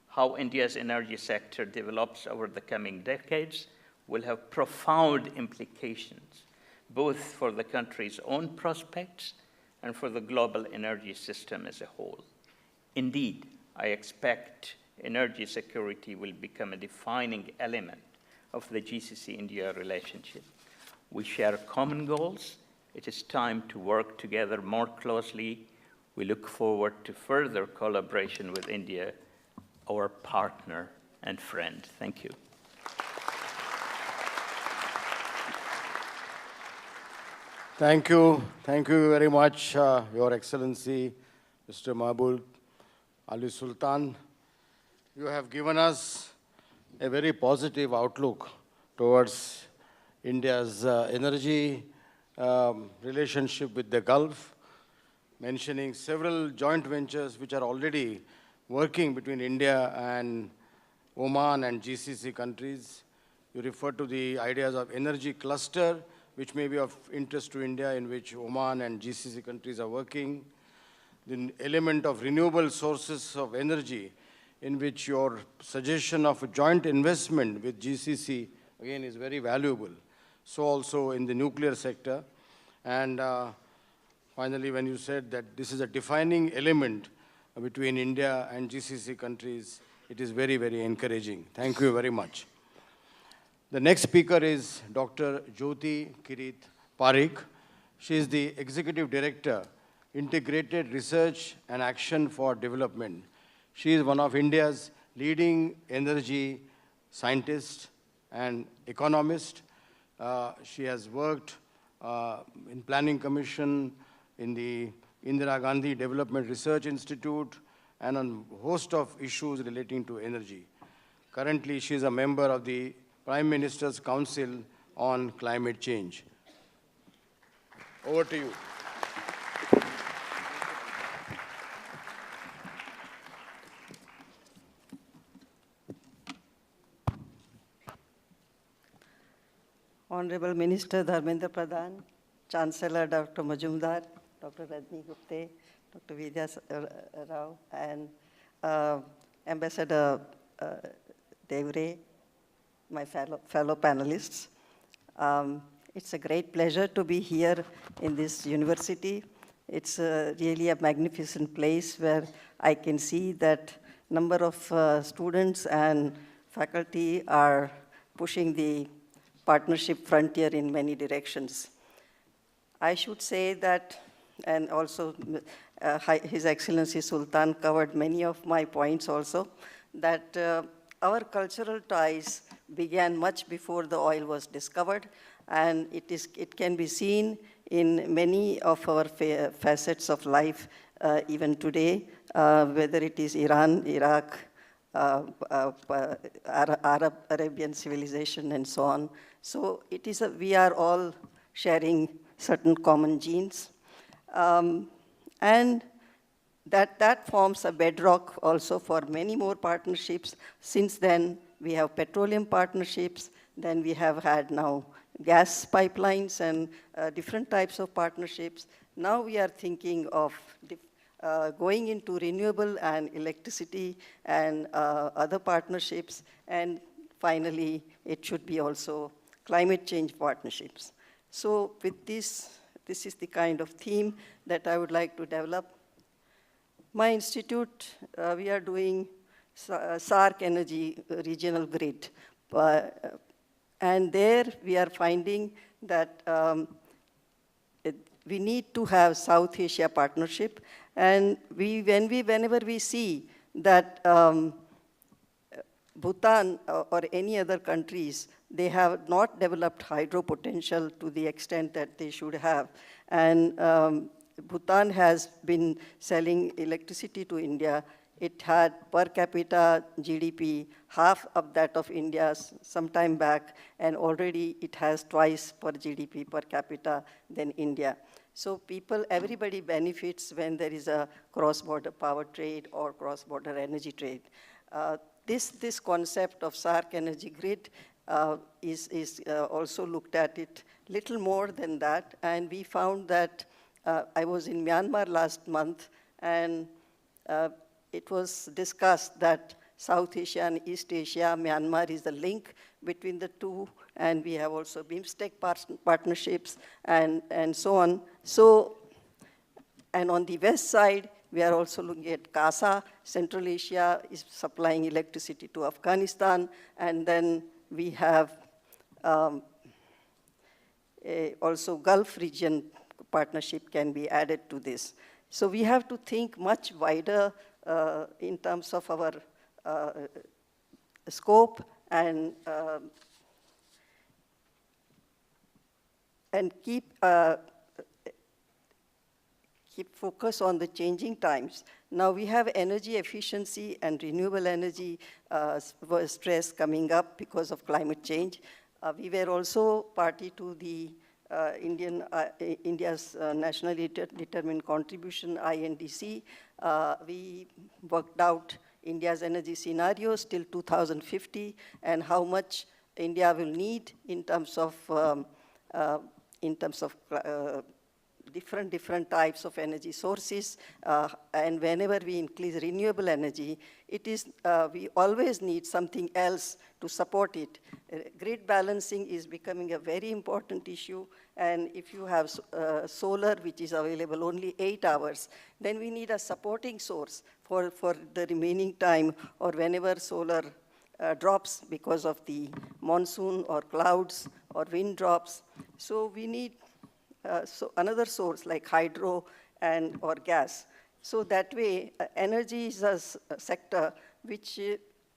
How India's energy sector develops over the coming decades will have profound implications, both for the country's own prospects and for the global energy system as a whole. Indeed, I expect energy security will become a defining element of the GCC-India relationship. We share common goals. It is time to work together more closely. We look forward to further collaboration with India, our partner and friend. Thank you. Thank you. Thank you very much, Your Excellency, Mr. Maqbool Ali Sultan. You have given us a very positive outlook towards India's energy relationship with the Gulf, mentioning several joint ventures which are already working between India and Oman and GCC countries. You refer to the ideas of energy cluster, which may be of interest to India, in which Oman and GCC countries are working. The element of renewable sources of energy, in which your suggestion of a joint investment with GCC, again, is very valuable. So also in the nuclear sector. And finally, when you said that this is a defining element between India and GCC countries, it is very, very encouraging. Thank you very much. The next speaker is Dr. Jyoti Parikh. She is the Executive Director, Integrated Research and Action for Development. She is one of India's leading energy scientists and economists. She has worked in Planning Commission, in the Indira Gandhi Development Research Institute, and on a host of issues relating to energy. Currently, she is a member of the Prime Minister's Council on climate change. Over to you. Honorable Minister Dharmendra Pradhan, Chancellor Dr. Majumdar, Dr. Rajni Gupte, Dr. Vidya Rao, and Ambassador Devare, my fellow panelists. It's a great pleasure to be here in this university. It's really a magnificent place where I can see that number of students and faculty are pushing the partnership frontier in many directions. I should say that, and also His Excellency Sultan covered many of my points also, that our cultural ties began much before the oil was discovered, and it can be seen in many of our facets of life even today, whether it is Iran, Iraq, Arabian civilization, and so on. So it is we are all sharing certain common genes. And that forms a bedrock also for many more partnerships. Since then, we have petroleum partnerships, then we have had now gas pipelines and different types of partnerships. Now we are thinking of going into renewable and electricity and other partnerships, and finally, it should be also climate change partnerships. So with this is the kind of theme that I would like to develop. My institute, we are doing SARC Energy Regional Grid. And there we are finding that we need to have South Asia partnership. And whenever we see that Bhutan or any other countries, they have not developed hydro potential to the extent that they should have. And Bhutan has been selling electricity to India. It had per capita GDP half of that of India's some time back, and already it has twice per GDP per capita than India. So everybody benefits when there is a cross-border power trade or cross-border energy trade. This concept of SARC energy grid is also looked at it little more than that, and we found that I was in Myanmar last month, and it was discussed that South Asia and East Asia, Myanmar is the link between the two, and we have also BIMSTEC partnerships and so on. So, and on the west side, we are also looking at CASA. Central Asia is supplying electricity to Afghanistan, and then we have also Gulf region partnership can be added to this. So we have to think much wider in terms of our scope and keep focus on the changing times. Now we have energy efficiency and renewable energy stress coming up because of climate change. We were also party to the India's Nationally Determined Contribution, INDC. We worked out India's energy scenarios till 2050 and how much India will need in terms of different types of energy sources, and whenever we increase renewable energy, we always need something else to support it. Grid balancing is becoming a very important issue, and if you have solar, which is available only 8 hours, then we need a supporting source for the remaining time, or whenever solar drops because of the monsoon or clouds or wind drops. So we need another source like hydro or gas. So that way, energy is a sector which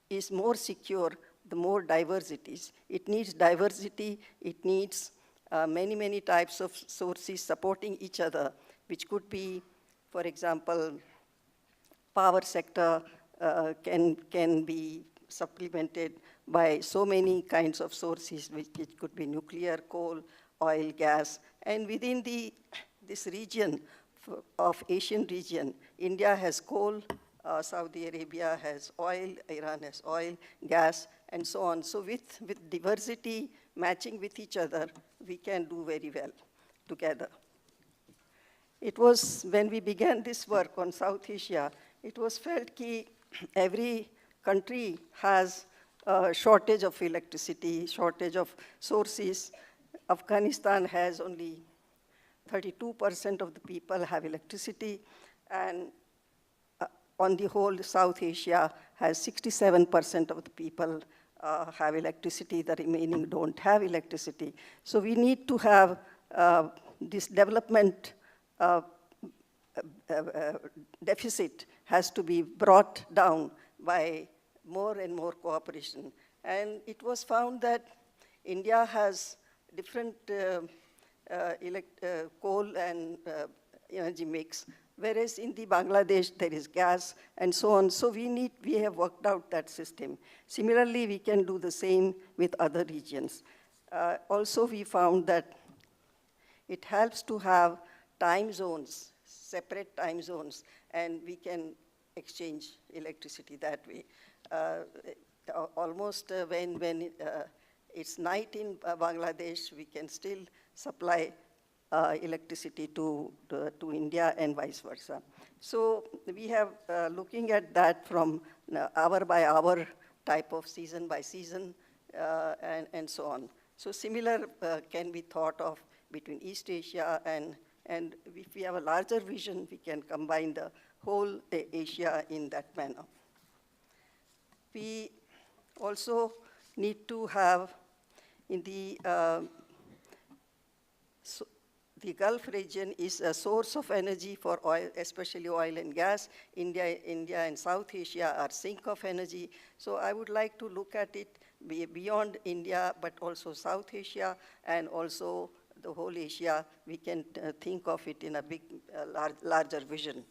is more secure the more diverse it is. It needs diversity, it needs many types of sources supporting each other, which could be, for example, power sector can be supplemented by so many kinds of sources, which it could be nuclear, coal, oil, gas. And within this region of Asian region, India has coal, Saudi Arabia has oil, Iran has oil, gas, and so on. So with diversity matching with each other, we can do very well together. It was when we began this work on South Asia, it was felt that every country has a shortage of electricity, shortage of sources. Afghanistan has only 32% of the people have electricity, and on the whole, South Asia has 67% of the people have electricity, the remaining don't have electricity. So we need to have this development deficit has to be brought down by more and more cooperation. And it was found that India has different coal and energy mix, whereas in the Bangladesh there is gas and so on. So we have worked out that system. Similarly, we can do the same with other regions. Also, we found that it helps to have time zones, separate time zones, and we can exchange electricity that way. Almost when it's night in Bangladesh, we can still supply electricity to India and vice versa. So we have looking at that from hour by hour type of season by season and so on. So similar can be thought of between East Asia and if we have a larger vision, we can combine the whole Asia in that manner. We also need to have in the Gulf region is a source of energy for oil, especially oil and gas. India and South Asia are sink of energy. So I would like to look at it beyond India, but also South Asia and also the whole Asia. We can think of it in a big, larger vision.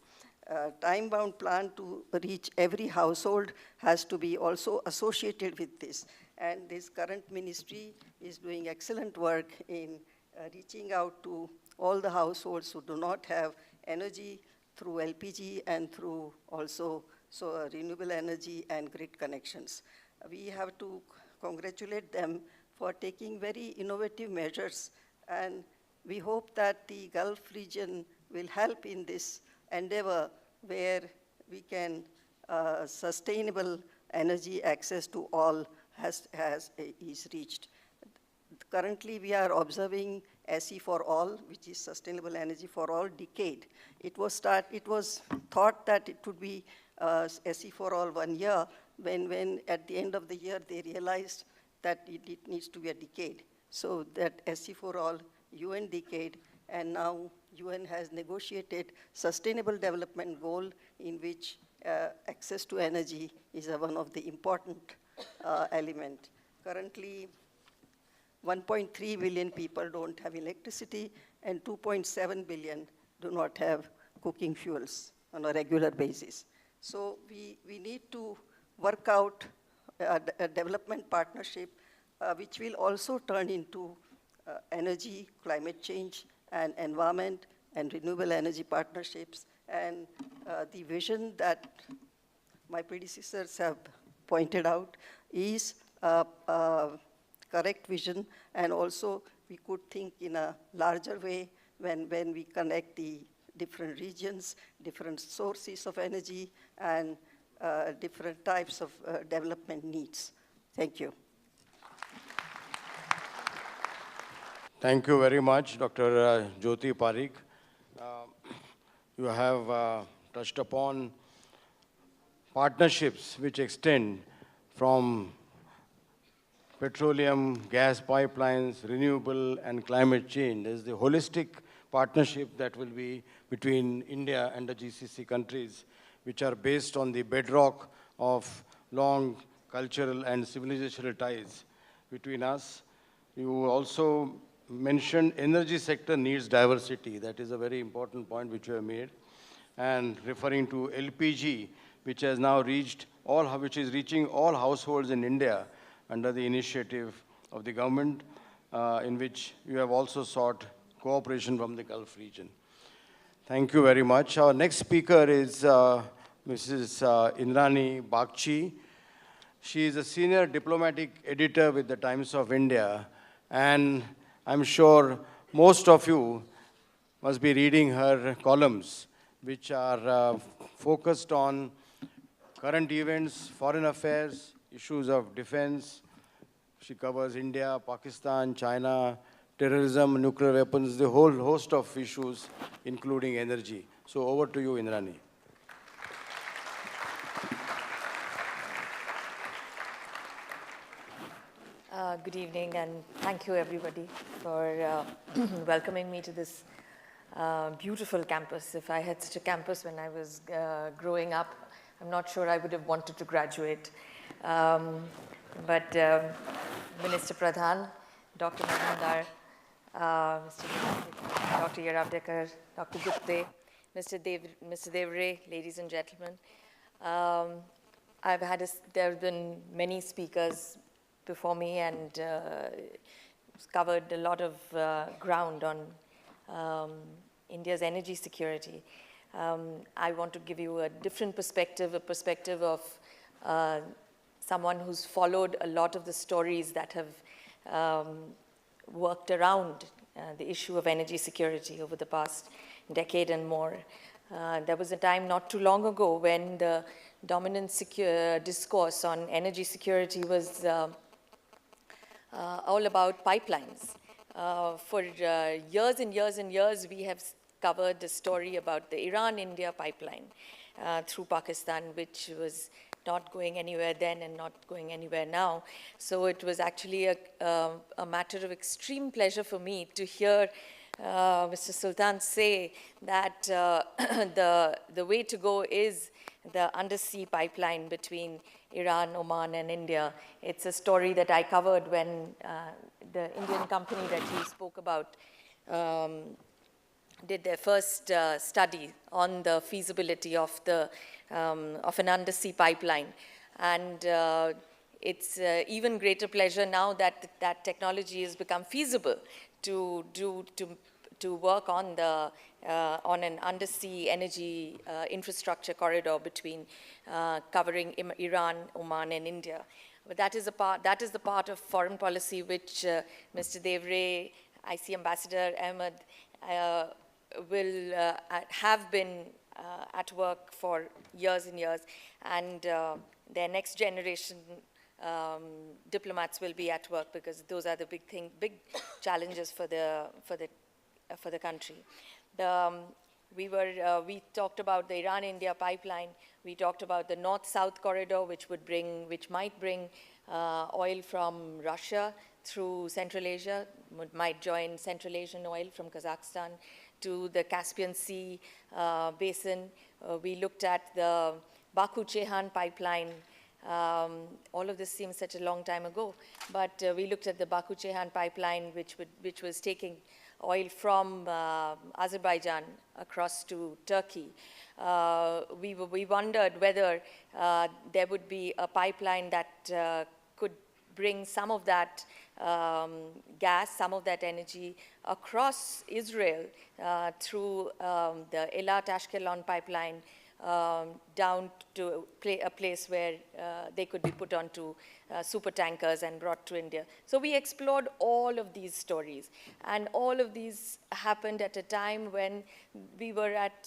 Time-bound plan to reach every household has to be also associated with this. And this current ministry is doing excellent work in reaching out to all the households who do not have energy through LPG and through also renewable energy and grid connections. We have to congratulate them for taking very innovative measures, and we hope that the Gulf region will help in this endeavor where we can sustainable energy access to all is reached. Currently, we are observing SE for all, which is sustainable energy for all decade. It was thought that it would be SE for all 1 year, when at the end of the year they realized that it needs to be a decade. So that SE for all UN decade, and now UN has negotiated sustainable development goal in which access to energy is one of the important element. Currently, 1.3 billion people don't have electricity, and 2.7 billion do not have cooking fuels on a regular basis. So we need to work out a development partnership which will also turn into energy, climate change, and environment, and renewable energy partnerships. And the vision that my predecessors have pointed out is correct vision, and also we could think in a larger way when we connect the different regions, different sources of energy, and different types of development needs. Thank you. Thank you very much, Dr. Jyoti Parikh. You have touched upon partnerships which extend from petroleum, gas pipelines, renewable, and climate change. There's the holistic partnership that will be between India and the GCC countries, which are based on the bedrock of long cultural and civilizational ties between us. You also mentioned energy sector needs diversity. That is a very important point which you have made. And referring to LPG, which has now reached which is reaching all households in India. under the initiative of the government, in which you have also sought cooperation from the Gulf region. Thank you very much. Our next speaker is Mrs. Indrani Bagchi. She is a senior diplomatic editor with the Times of India, and I'm sure most of you must be reading her columns, which are focused on current events, foreign affairs, issues of defense. She covers India, Pakistan, China, terrorism, nuclear weapons, the whole host of issues, including energy. So over to you, Indrani. Good evening, and thank you everybody for welcoming me to this beautiful campus. If I had such a campus when I was growing up, I'm not sure I would have wanted to graduate. But Minister Pradhan, Dr. Majumdar, Dr. Yeravdekar, Dr. Gupte, Mr. Devare, ladies and gentlemen. There have been many speakers before me, and covered a lot of ground on India's energy security. I want to give you a different perspective, a perspective of someone who's followed a lot of the stories that have worked around the issue of energy security over the past decade and more. There was a time not too long ago when the dominant discourse on energy security was all about pipelines. For years and years and years, we have covered the story about the Iran-India pipeline through Pakistan, which was not going anywhere then and not going anywhere now. So it was actually a matter of extreme pleasure for me to hear Mr. Sultan say that the way to go is the undersea pipeline between Iran, Oman, and India. It's a story that I covered when the Indian company that he spoke about did their first study on the feasibility of an undersea pipeline. And it's even greater pleasure now that that technology has become feasible to work on an undersea energy infrastructure corridor between covering Iran, Oman, and India. But that is the part of foreign policy which Mr. Devare, IC Ambassador Ahmed, will have been at work for years and years, and their next generation diplomats will be at work, because those are the big challenges for the country. We talked about the Iran-India pipeline. We talked about the North-South corridor, which might bring oil from Russia through Central Asia, might join Central Asian oil from Kazakhstan to the Caspian Sea basin. We looked at the Baku-Ceyhan pipeline. All of this seems such a long time ago, but we looked at the Baku-Ceyhan pipeline, which was taking oil from Azerbaijan across to Turkey. We wondered whether there would be a pipeline that could bring some of that gas, some of that energy across Israel through the Eilat-Ashkelon pipeline down to a place where they could be put onto super tankers and brought to India. So we explored all of these stories, and all of these happened at a time when we were at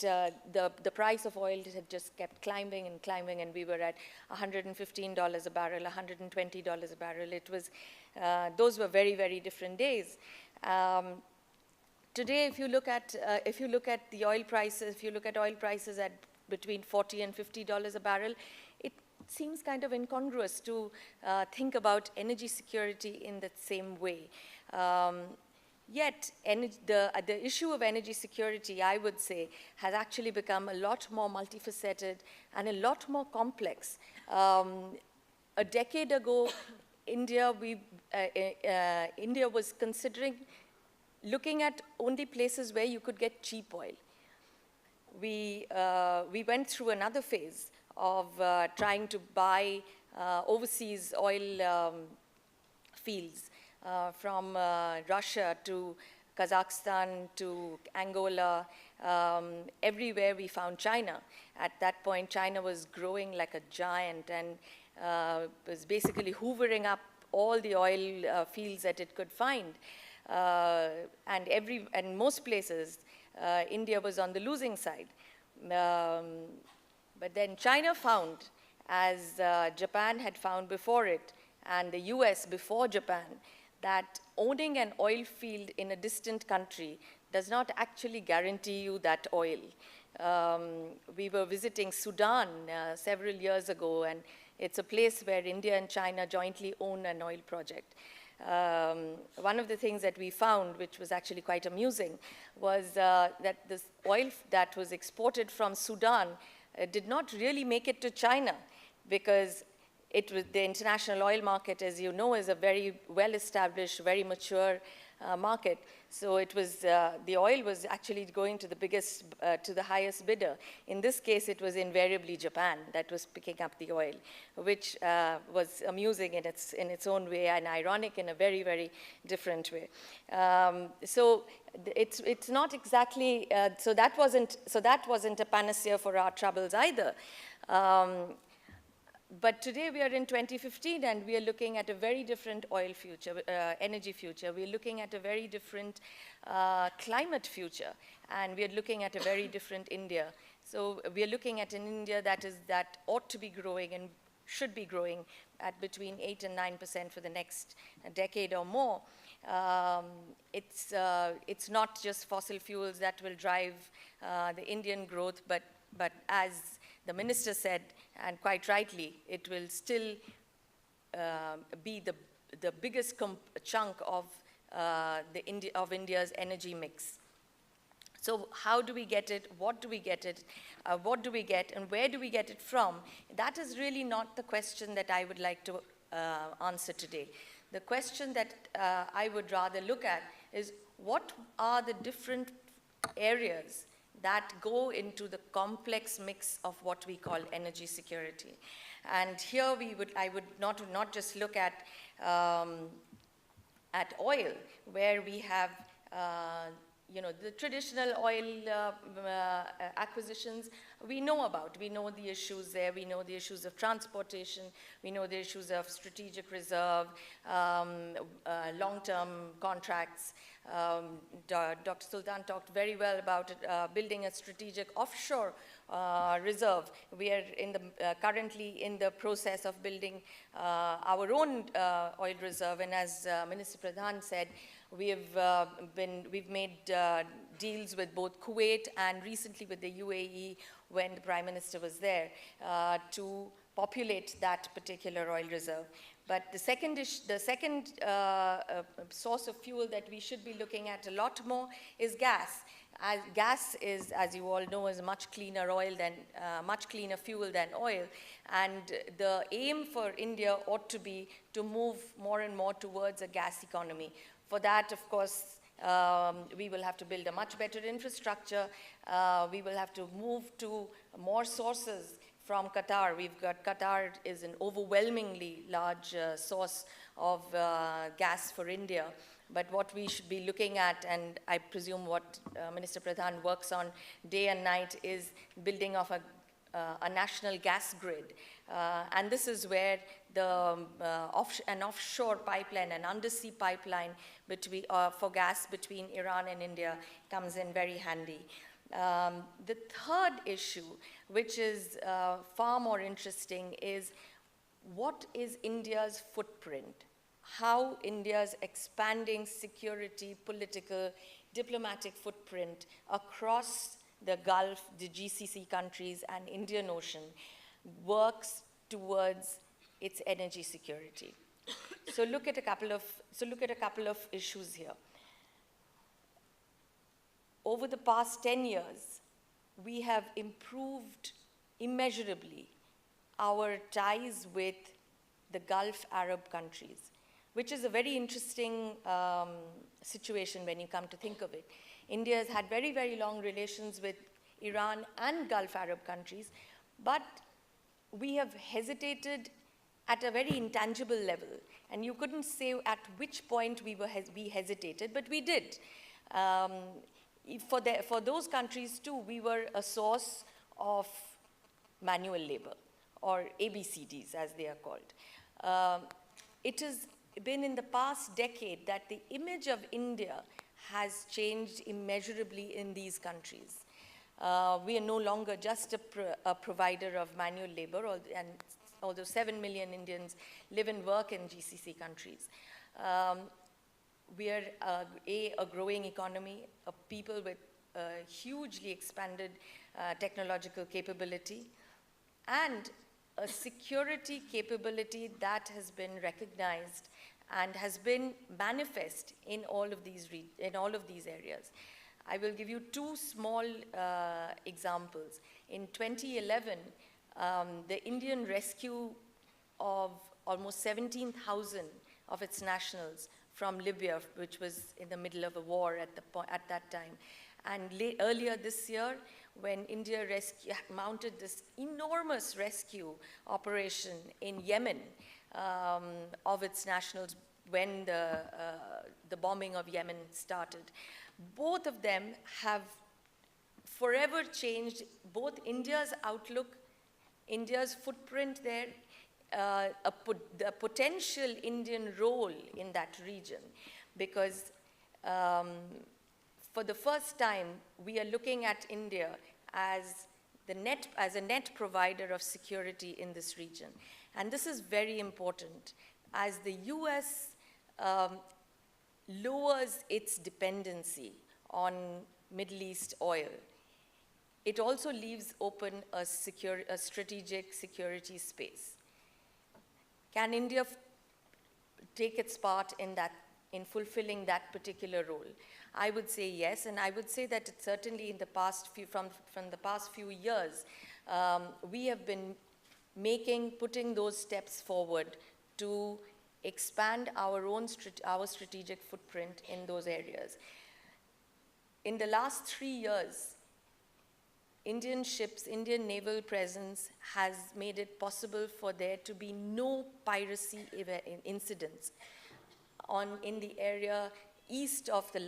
the price of oil had just kept climbing and climbing, and we were at $115 a barrel, $120 a barrel. It was those were very, very different days. Today, if you look at the oil prices, if you look at oil prices at between $40 and $50 a barrel, it seems kind of incongruous to think about energy security in that same way. Yet, the issue of energy security, I would say, has actually become a lot more multifaceted and a lot more complex. A decade ago, India was considering looking at only places where you could get cheap oil. We went through another phase of trying to buy overseas oil fields, from Russia to Kazakhstan to Angola. Everywhere we found China. At that point, China was growing like a giant and was basically hoovering up all the oil fields that it could find. And most places, India was on the losing side. But then China found, as Japan had found before it, and the US before Japan, that owning an oil field in a distant country does not actually guarantee you that oil. We were visiting Sudan several years ago, and it's a place where India and China jointly own an oil project. One of the things that we found, which was actually quite amusing, was that this oil that was exported from Sudan did not really make it to China, because it was the international oil market, as you know, is a very well-established, very mature market. So it was, the oil was actually going to the biggest, to the highest bidder. In this case, it was invariably Japan that was picking up the oil, which was amusing in its own way and ironic in a very, very different way. So it's not exactly, so that wasn't a panacea for our troubles either. But today we are in 2015 and we are looking at a very different oil future, energy future. We are looking at a very different climate future, and we are looking at a very different India. So we are looking at an India that ought to be growing and should be growing at between 8 and 9% for the next decade or more. It's not just fossil fuels that will drive the Indian growth, but as the minister said, and quite rightly, it will still be the biggest chunk of India's energy mix. So how do we get it? What do we get it? What do we get? And where do we get it from? That is really not the question that I would like to answer today. The question that I would rather look at is, what are the different areas that go into the complex mix of what we call energy security? And here I would not just look at oil, where we have the traditional oil acquisitions we know about. We know the issues there. We know the issues of transportation. We know the issues of strategic reserve, long-term contracts. Dr. Sultan talked very well about building a strategic offshore reserve. We are currently in the process of building our own oil reserve, and as Minister Pradhan said, we've made deals with both Kuwait and recently with the UAE when the Prime Minister was there to populate that particular oil reserve. But the second source of fuel that we should be looking at a lot more is gas. Gas is, as you all know, is a much cleaner fuel than oil, and the aim for India ought to be to move more and more towards a gas economy. For that, of course, we will have to build a much better infrastructure. We will have to move to more sources from Qatar. Qatar is an overwhelmingly large source of gas for India. But what we should be looking at, and I presume what Minister Pradhan works on day and night, is building of a national gas grid. And this is where an offshore pipeline, an undersea pipeline for gas between Iran and India comes in very handy. The third issue, which is far more interesting, is what is India's footprint? How India's expanding security, political, diplomatic footprint across the Gulf, the GCC countries, and Indian Ocean works towards its energy security. So look at a couple of issues here. Over the past 10 years, we have improved immeasurably our ties with the Gulf Arab countries, which is a very interesting situation when you come to think of it. India has had very, very long relations with Iran and Gulf Arab countries, but we have hesitated at a very intangible level. And you couldn't say at which point we hesitated, but we did. For those countries too, we were a source of manual labor, or ABCDs as they are called. It has been in the past decade that the image of India has changed immeasurably in these countries. We are no longer just a provider of manual labor, and although 7 million Indians live and work in GCC countries. We are a growing economy, a people with hugely expanded technological capability, and a security capability that has been recognized and has been manifest in all of these areas. I will give you two small examples. In 2011, the Indian rescue of almost 17,000 of its nationals from Libya, which was in the middle of a war at that time. And earlier this year, when India mounted this enormous rescue operation in Yemen of its nationals when the bombing of Yemen started, both of them have forever changed both India's outlook, India's footprint there, the potential Indian role in that region, because for the first time, we are looking at India as a net provider of security in this region. And this is very important. As the US lowers its dependency on Middle East oil, it also leaves open a strategic security space. Can India take its part in fulfilling that particular role? I would say yes, and I would say that it's certainly in the past from the past few years, we have been putting those steps forward to expand our strategic footprint in those areas. In the last 3 years, Indian ships, Indian naval presence has made it possible for there to be no piracy incidents in the area east of the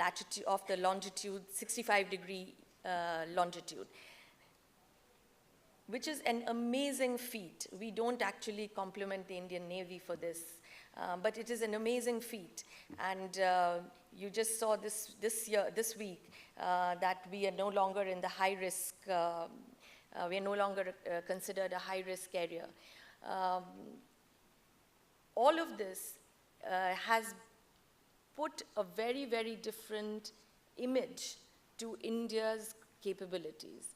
longitude, 65-degree longitude, which is an amazing feat. We don't actually compliment the Indian Navy for this, but it is an amazing feat. And you just saw this week that we are no longer in the high risk, we are no longer considered a high risk area. All of this has put a very, very different image to India's capabilities.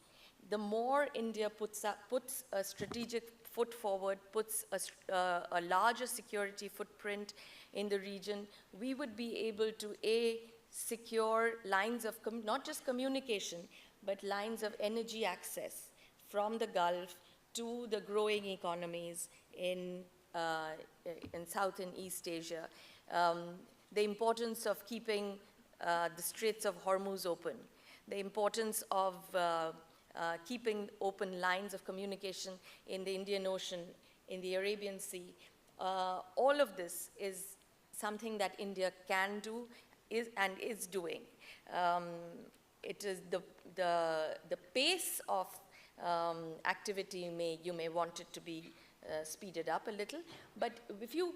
The more India puts a strategic foot forward, puts a larger security footprint in the region, we would be able to secure lines of, not just communication, but lines of energy access from the Gulf to the growing economies in South and East Asia. The importance of keeping the Straits of Hormuz open, the importance of keeping open lines of communication in the Indian Ocean, in the Arabian Sea. All of this is something that India can do and is doing. It is the pace of activity you may want it to be speeded up a little, but if you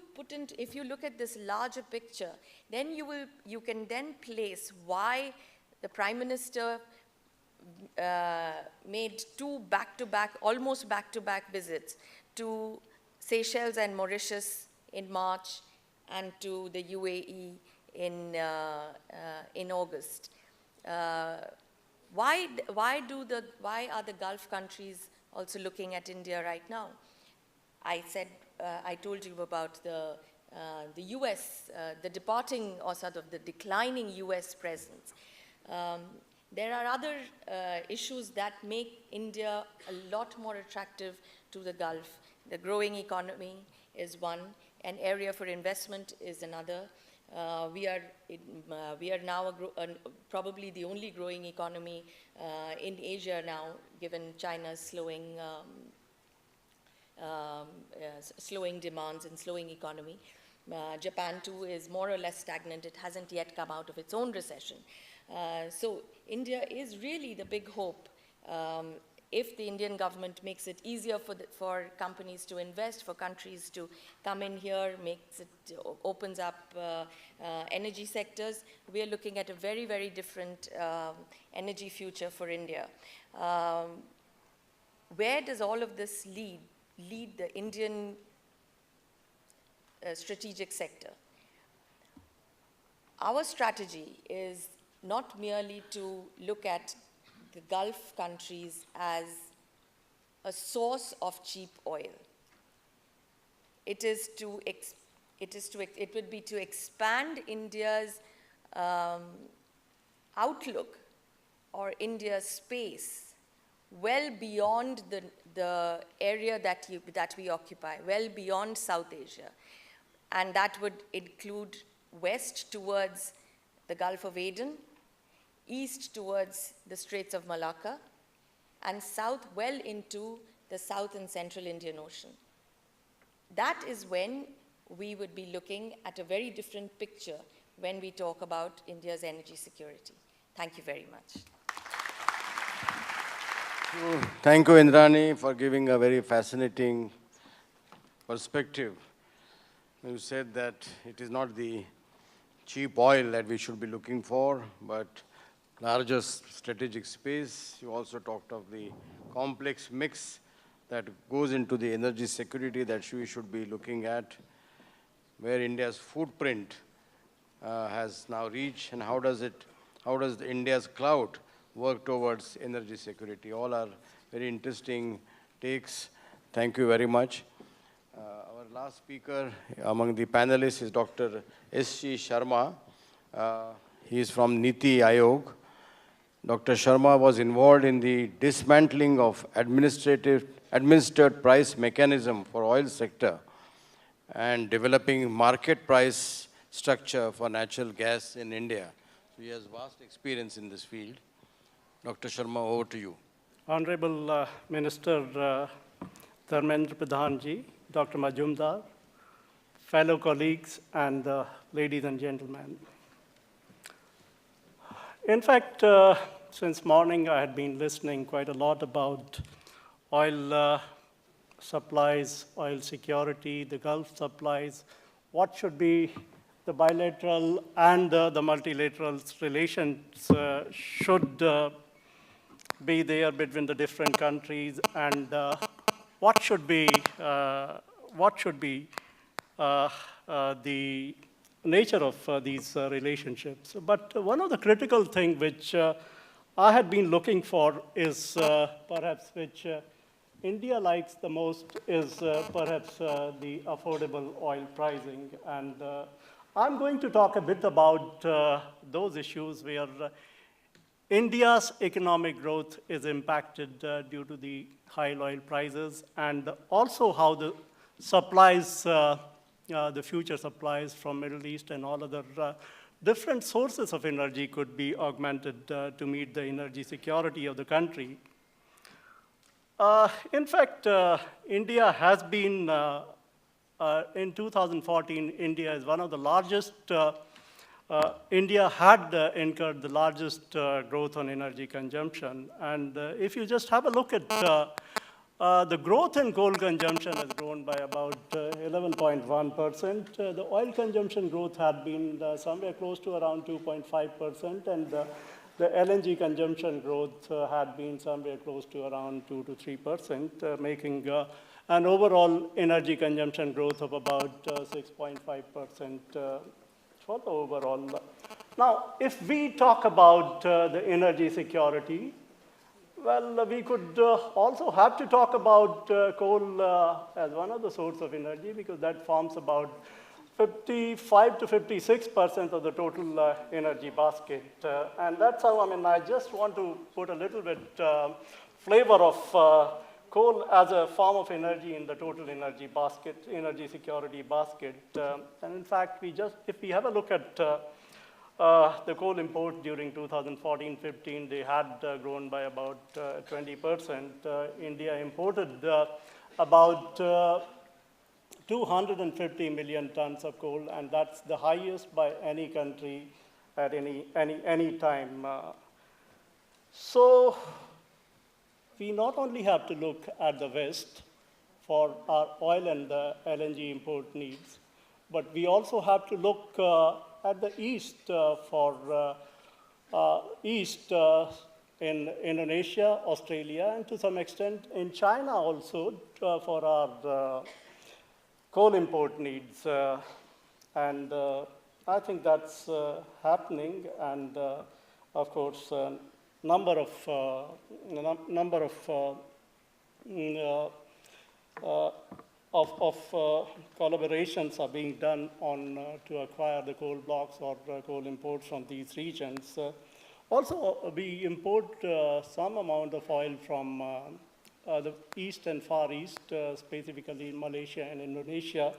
look at this larger picture, then you can then place why the Prime Minister made two almost back-to-back visits to Seychelles and Mauritius in March and to the UAE in August. Why are the Gulf countries also looking at India right now? I told you about the US, the departing or sort of the declining US presence. There are other issues that make India a lot more attractive to the Gulf. The growing economy is one, an area for investment is another. We are now probably the only growing economy in Asia now, given China's slowing slowing demands and slowing economy. Japan too is more or less stagnant. It hasn't yet come out of its own recession. So India is really the big hope. If the Indian government makes it easier for companies to invest, for countries to come in here, opens up energy sectors, we are looking at a very, very different energy future for India. Where does all of this lead the Indian strategic sector? Our strategy is not merely to look at the Gulf countries as a source of cheap oil. It would be to expand India's outlook or India's space well beyond the area that we occupy, well beyond South Asia. And that would include west towards the Gulf of Aden, east towards the Straits of Malacca, and south well into the South and Central Indian Ocean. That is when we would be looking at a very different picture when we talk about India's energy security. Thank you very much. Thank you, Indrani, for giving a very fascinating perspective. You said that it is not the cheap oil that we should be looking for, but larger strategic space. You also talked of the complex mix that goes into the energy security that we should be looking at, where India's footprint has now reached, and how does India's cloud work towards energy security. All are very interesting takes. Thank you very much. Our last speaker among the panelists is Dr. Shri Sharma. He is from NITI Aayog. Dr. Sharma was involved in the dismantling of administered price mechanism for oil sector and developing market price structure for natural gas in India. So he has vast experience in this field. Dr. Sharma, over to you. Honorable Minister Dharmendra Pradhan ji, Dr. Majumdar, fellow colleagues, and ladies and gentlemen. In fact, since morning I had been listening quite a lot about oil supplies, oil security, the Gulf supplies, what should be the bilateral and the multilateral relations should be there between the different countries, and what should be the nature of these relationships. But one of the critical things which I had been looking for is perhaps which India likes the most is perhaps the affordable oil pricing. And I'm going to talk a bit about those issues where India's economic growth is impacted due to the high oil prices, and also how the supplies, the future supplies from Middle East and all other different sources of energy could be augmented to meet the energy security of the country. In fact, India has been, in 2014, India is one of the largest, India had incurred the largest growth on energy consumption. And if you just have a look at the growth in coal consumption has grown by about 11.1%. The oil consumption growth had been somewhere close to around 2.5%, and the LNG consumption growth had been somewhere close to around 2 to 3%, making an overall energy consumption growth of about 6.5% for the overall. Now, if we talk about the energy security, well, we could also have to talk about coal as one of the sources of energy, because that forms about 55 to 56% of the total energy basket. And that's how, I just want to put a little bit flavor of coal as a form of energy in the total energy basket, energy security basket. And in fact, if we have a look at the coal import during 2014-15, they had grown by about 20%. India imported about 250 million tons of coal, and that's the highest by any country at any time. So we not only have to look at the West for our oil and LNG import needs, but we also have to look at the East for East in Indonesia, Australia, and to some extent in China also for our coal import needs. And I think that's happening, and of course, number of collaborations are being done on to acquire the coal blocks or coal imports from these regions. Also, we import some amount of oil from the East and Far East, specifically Malaysia and Indonesia.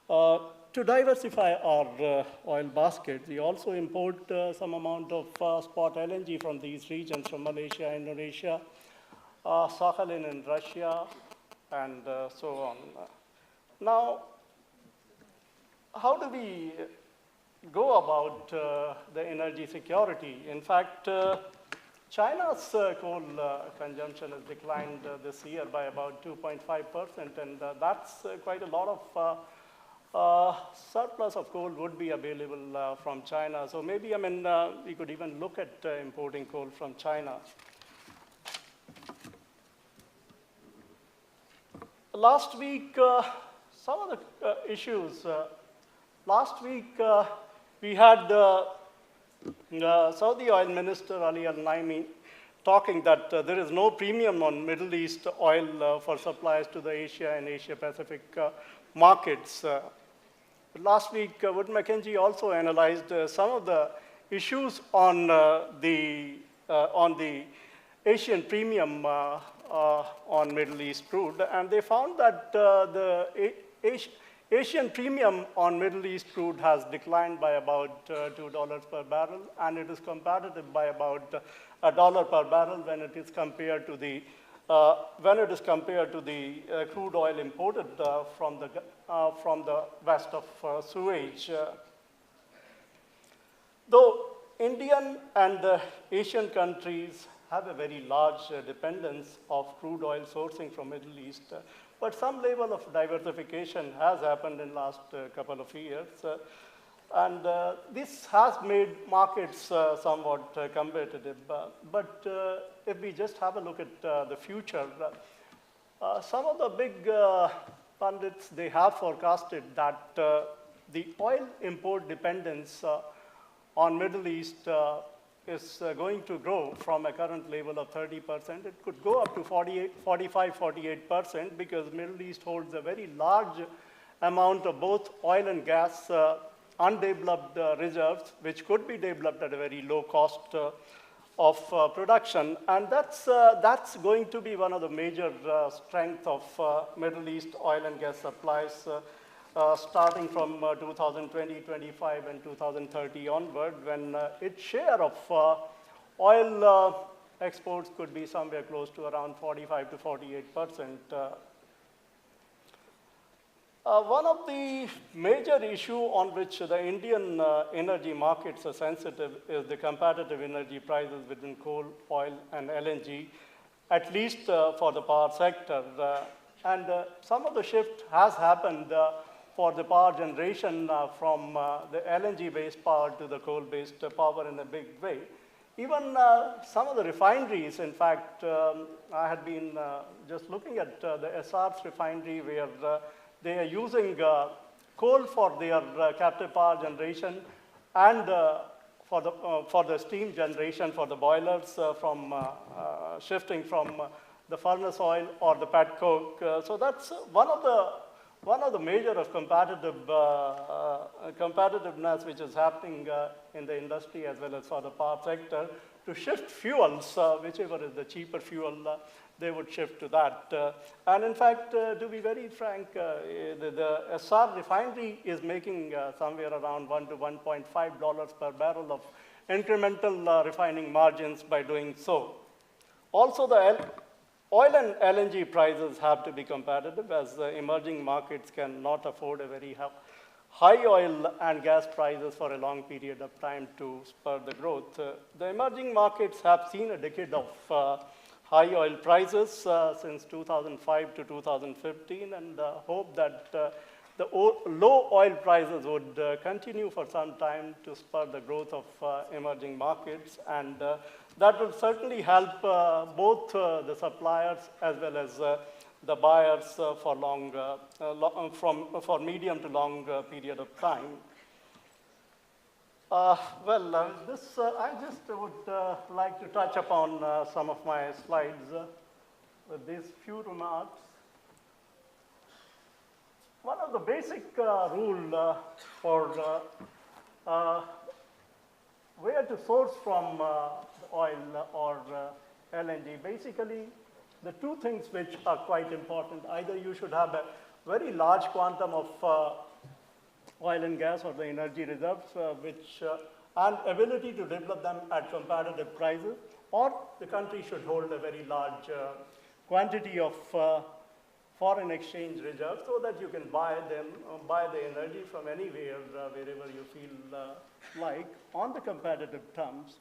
To diversify our oil basket, we also import some amount of spot LNG from these regions, from Malaysia, Indonesia, Sakhalin in Russia, and so on. Now, how do we go about the energy security? In fact, China's coal consumption has declined this year by about 2.5%, and that's quite a lot of surplus of coal would be available from China. So maybe, we could even look at importing coal from China. Last week, some of the issues. Last week, we had Saudi Oil Minister Ali Al-Naimi talking that there is no premium on Middle East oil for supplies to the Asia and Asia Pacific markets. Last week, Wood Mackenzie also analyzed some of the issues on the Asian premium on Middle East crude, and they found that the Asian premium on Middle East crude has declined by about $2 per barrel, and it is competitive by about $1 per barrel when it is compared to the crude oil imported from the west of Suez. Though Indian and Asian countries have a very large dependence of crude oil sourcing from Middle East, but some level of diversification has happened in the last couple of years. And this has made markets somewhat competitive. But if we just have a look at the future, some of the big pundits, they have forecasted that the oil import dependence on Middle East is going to grow from a current level of 30%. It could go up to 45-48% because Middle East holds a very large amount of both oil and gas undeveloped reserves, which could be developed at a very low cost of production. And that's going to be one of the major strengths of Middle East oil and gas supplies starting from 2020, 25, and 2030 onward, when its share of oil exports could be somewhere close to around 45-48%. One of the major issues on which the Indian energy markets are sensitive is the competitive energy prices between coal, oil, and LNG, at least for the power sector. And some of the shift has happened for the power generation from the LNG-based power to the coal-based power in a big way. Even some of the refineries, in fact, I had been just looking at the SR's refinery where they are using coal for their captive power generation and for the steam generation for the boilers from shifting from the furnace oil or the pet coke. So that's one of the major of competitiveness which is happening in the industry as well as for the power sector to shift fuels, whichever is the cheaper fuel they would shift to that. And in fact, to be very frank, the SR refinery is making somewhere around $1 to $1.5 per barrel of incremental refining margins by doing so. Also, the oil and LNG prices have to be competitive, as the emerging markets cannot afford a very high oil and gas prices for a long period of time to spur the growth. The emerging markets have seen a decade of high oil prices since 2005 to 2015, and hope that the low oil prices would continue for some time to spur the growth of emerging markets, and that will certainly help both the suppliers as well as the buyers for medium to long period of time. I just would like to touch upon some of my slides with these few remarks. One of the basic rule for where to source from oil or LNG, basically the two things which are quite important. Either you should have a very large quantum of oil and gas or the energy reserves, and ability to develop them at competitive prices, or the country should hold a very large quantity of foreign exchange reserves so that you can buy the energy from anywhere, wherever you feel like, on the competitive terms.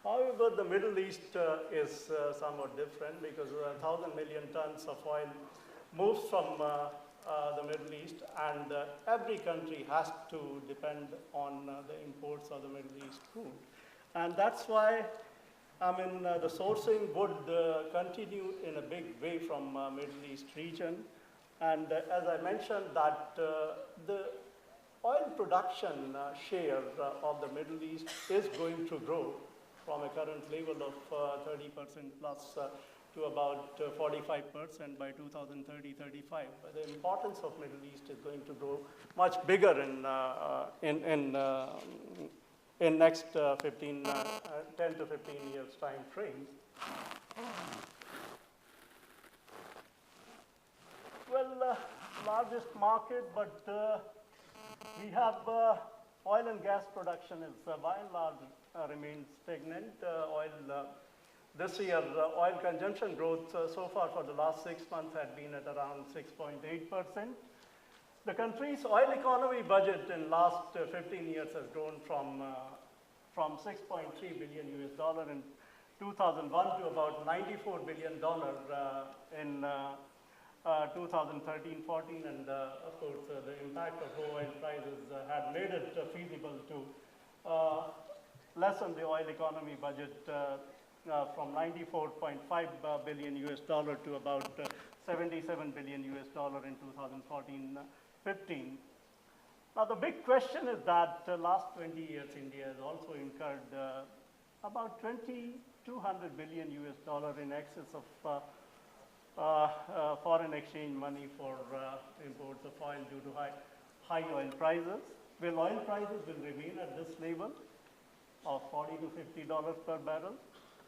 However, the Middle East is somewhat different, because 1,000 million tons of oil moves from the Middle East, and every country has to depend on the imports of the Middle East crude. And that's why, the sourcing would continue in a big way from Middle East region. And as I mentioned, that the oil production share of the Middle East is going to grow from a current level of 30% plus to about 45% by 2030-35. The importance of Middle East is going to grow much bigger in next 10 to 15 years time frame. Well, largest market, but we have oil and gas production is by and large remains stagnant. This year, oil consumption growth so far for the last 6 months had been at around 6.8%. The country's oil economy budget in last 15 years has grown from $6.3 billion in 2001 to about $94 billion in 2013-14, and of course the impact of low oil prices had made it feasible to lessen the oil economy budget from $94.5 billion to about $77 billion in 2014-15. Now the big question is that last 20 years India has also incurred about $2,200 billion in excess of foreign exchange money for imports of oil due to high oil prices. Will oil prices remain at this level of $40 to $50 per barrel?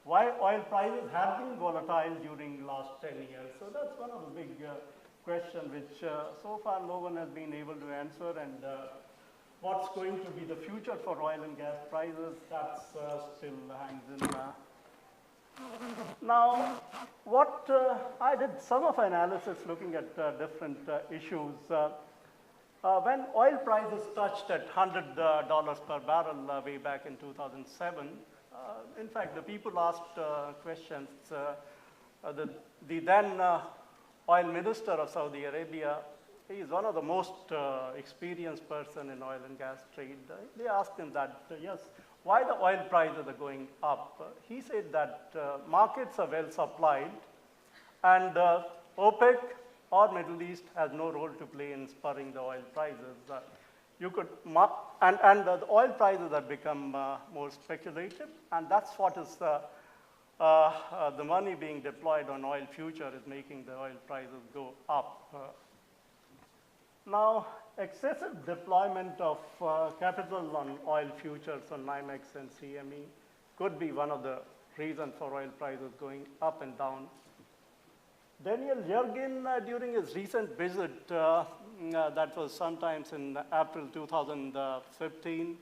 Why oil prices have been volatile during last 10 years? So that's one of the big questions which so far no one has been able to answer, and what's going to be the future for oil and gas prices, that still hangs in. Now, what I did some of analysis looking at different issues. When oil prices touched at $100 per barrel way back in 2007, in fact, the people asked questions. The then oil minister of Saudi Arabia, he is one of the most experienced person in oil and gas trade. They asked him that, yes, why the oil prices are going up? He said that markets are well supplied, and OPEC or Middle East has no role to play in spurring the oil prices. The oil prices have become more speculative, and that's what is the money being deployed on oil future is making the oil prices go up. Now, excessive deployment of capital on oil futures on NYMEX and CME could be one of the reasons for oil prices going up and down. Daniel Yergin, during his recent visit, that was sometimes in April 2015,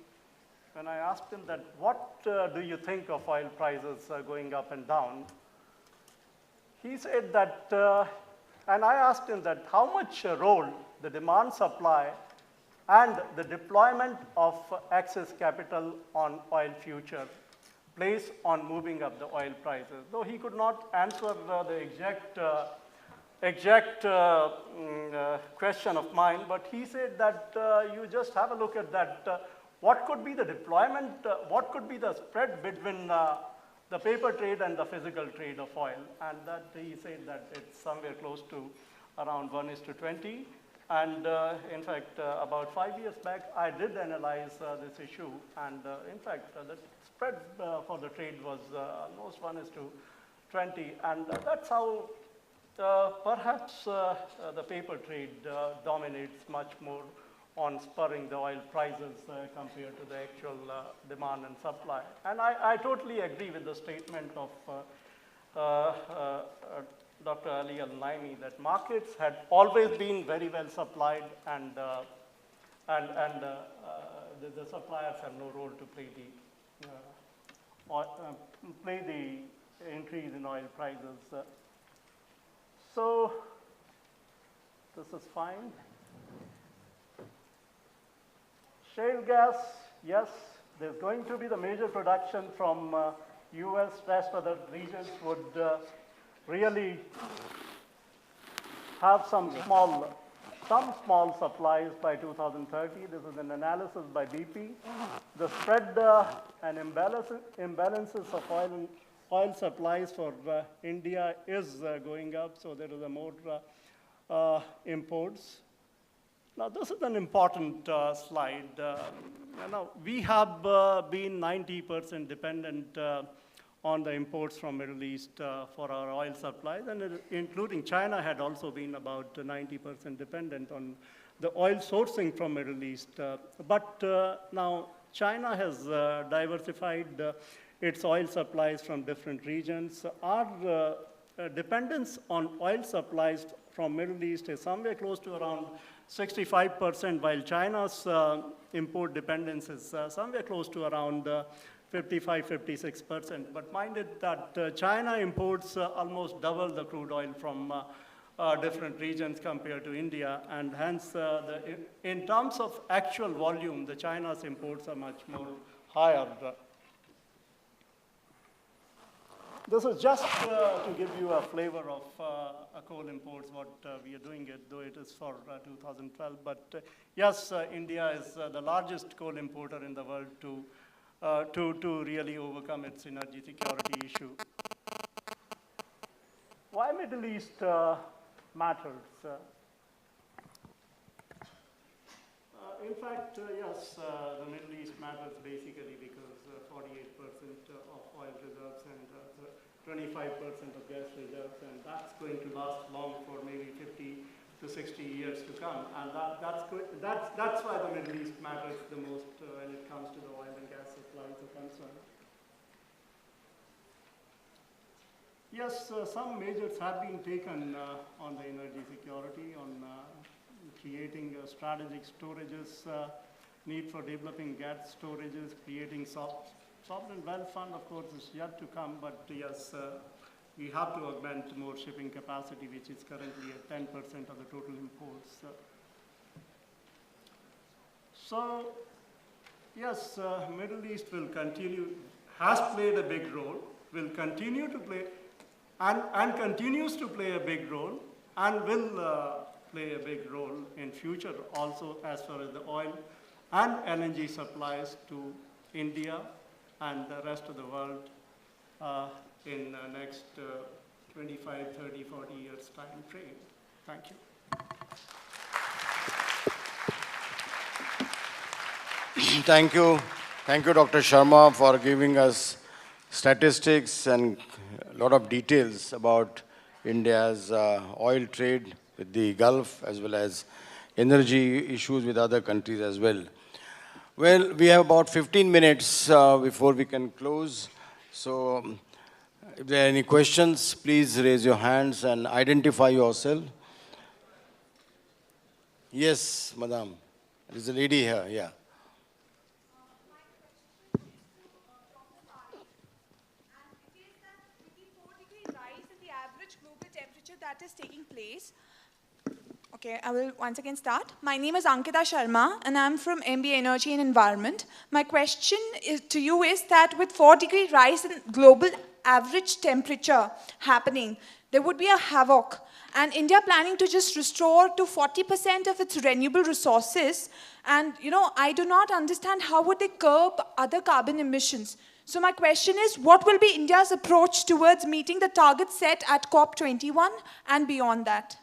when I asked him that, what do you think of oil prices going up and down? He said that, and I asked him that how much role the demand supply and the deployment of excess capital on oil future plays on moving up the oil prices. Though he could not answer the exact question of mine, but he said that you just have a look at that. What could be the deployment, what could be the spread between the paper trade and the physical trade of oil? And that he said that it's somewhere close to around 1:20. And in fact, about 5 years back, I did analyze this issue. And in fact, the spread for the trade was almost 1:20. And that's how perhaps the paper trade dominates much more on spurring the oil prices compared to the actual demand and supply. And I totally agree with the statement of Dr. Ali Al-Naimi that markets had always been very well supplied, and the suppliers have no role to play the increase in oil prices. So this is fine. Shale gas, yes, there's going to be the major production from US, rest other regions would really have some small supplies by 2030. This is an analysis by BP. The spread and imbalances of oil supplies for India is going up, so there is a more imports. Now, this is an important slide. Now, we have been 90% dependent on the imports from Middle East for our oil supplies, and including China had also been about 90% dependent on the oil sourcing from Middle East. But now China has diversified its oil supplies from different regions. Our dependence on oil supplies from Middle East is somewhere close to around 65%, while China's import dependence is somewhere close to around 55–56%. But mind it that China imports almost double the crude oil from different regions compared to India, and hence, in terms of actual volume, the China's imports are much more higher. This is just to give you a flavor of coal imports, what we are doing it, though it is for 2012. But yes, India is the largest coal importer in the world to really overcome its energy security issue. Why Middle East matters? In fact, yes, the Middle East matters basically because 48% of oil reserves and 25% of gas reserves, and that's going to last long for maybe 50 to 60 years to come. And that's why the Middle East matters the most when it comes to the oil and gas supplies are concerned. Yes, some measures have been taken on the energy security, on creating strategic storages, need for developing gas storages, creating sovereign wealth fund, of course, is yet to come, but yes, we have to augment more shipping capacity, which is currently at 10% of the total imports. So, yes, Middle East will continue, has played a big role, will continue to play, and continues to play a big role, and will play a big role in future also as far as the oil and LNG supplies to India and the rest of the world in the next 25, 30, 40 years time frame. Thank you. Thank you. Thank you, Dr. Sharma, for giving us statistics and a lot of details about India's oil trade with the Gulf, as well as energy issues with other countries as well. Well, we have about 15 minutes before we can close. So If there are any questions, please raise your hands and identify yourself. Yes, madam. There is a lady here, yeah. Rise in the average global temperature that is taking place. Okay, I will once again start. My name is Ankita Sharma and I'm from MBA Energy and Environment. My question to you is that with 4-degree rise in global average temperature happening, there would be a havoc. And India planning to just restore to 40% of its renewable resources. And, I do not understand how would they curb other carbon emissions. So my question is, what will be India's approach towards meeting the targets set at COP21 and beyond that?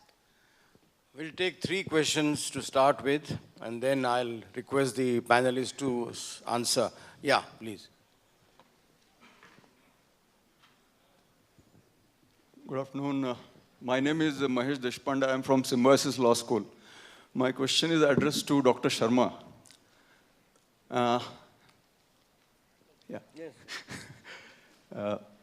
We'll take 3 questions to start with, and then I'll request the panelists to answer. Yeah, please. Good afternoon. My name is Mahesh Deshpande. I'm from Symbiosis Law School. My question is addressed to Dr. Sharma. Yeah. Yes.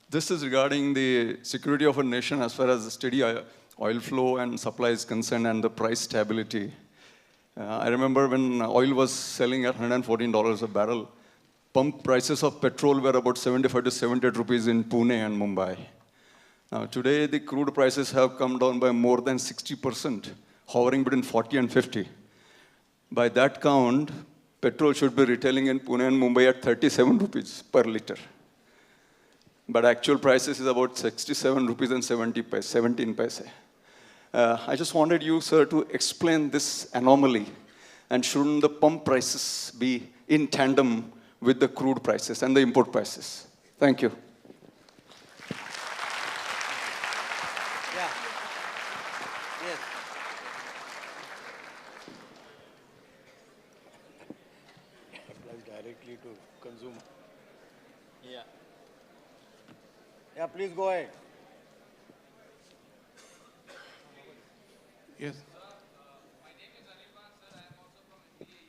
This is regarding the security of a nation as far as the steady oil flow and supply is concerned and the price stability. I remember when oil was selling at $114 a barrel, pump prices of petrol were about 75 to 78 rupees in Pune and Mumbai. Now, today, the crude prices have come down by more than 60%, hovering between 40 and 50. By that count, petrol should be retailing in Pune and Mumbai at 37 rupees per liter. But actual prices is about 67 rupees and 17 paise. I just wanted you, sir, to explain this anomaly. And shouldn't the pump prices be in tandem with the crude prices and the import prices? Thank you. Directly to consumer. Yeah. Yeah, please go ahead. Yes. My name is Anirban, sir. I am also from NITI.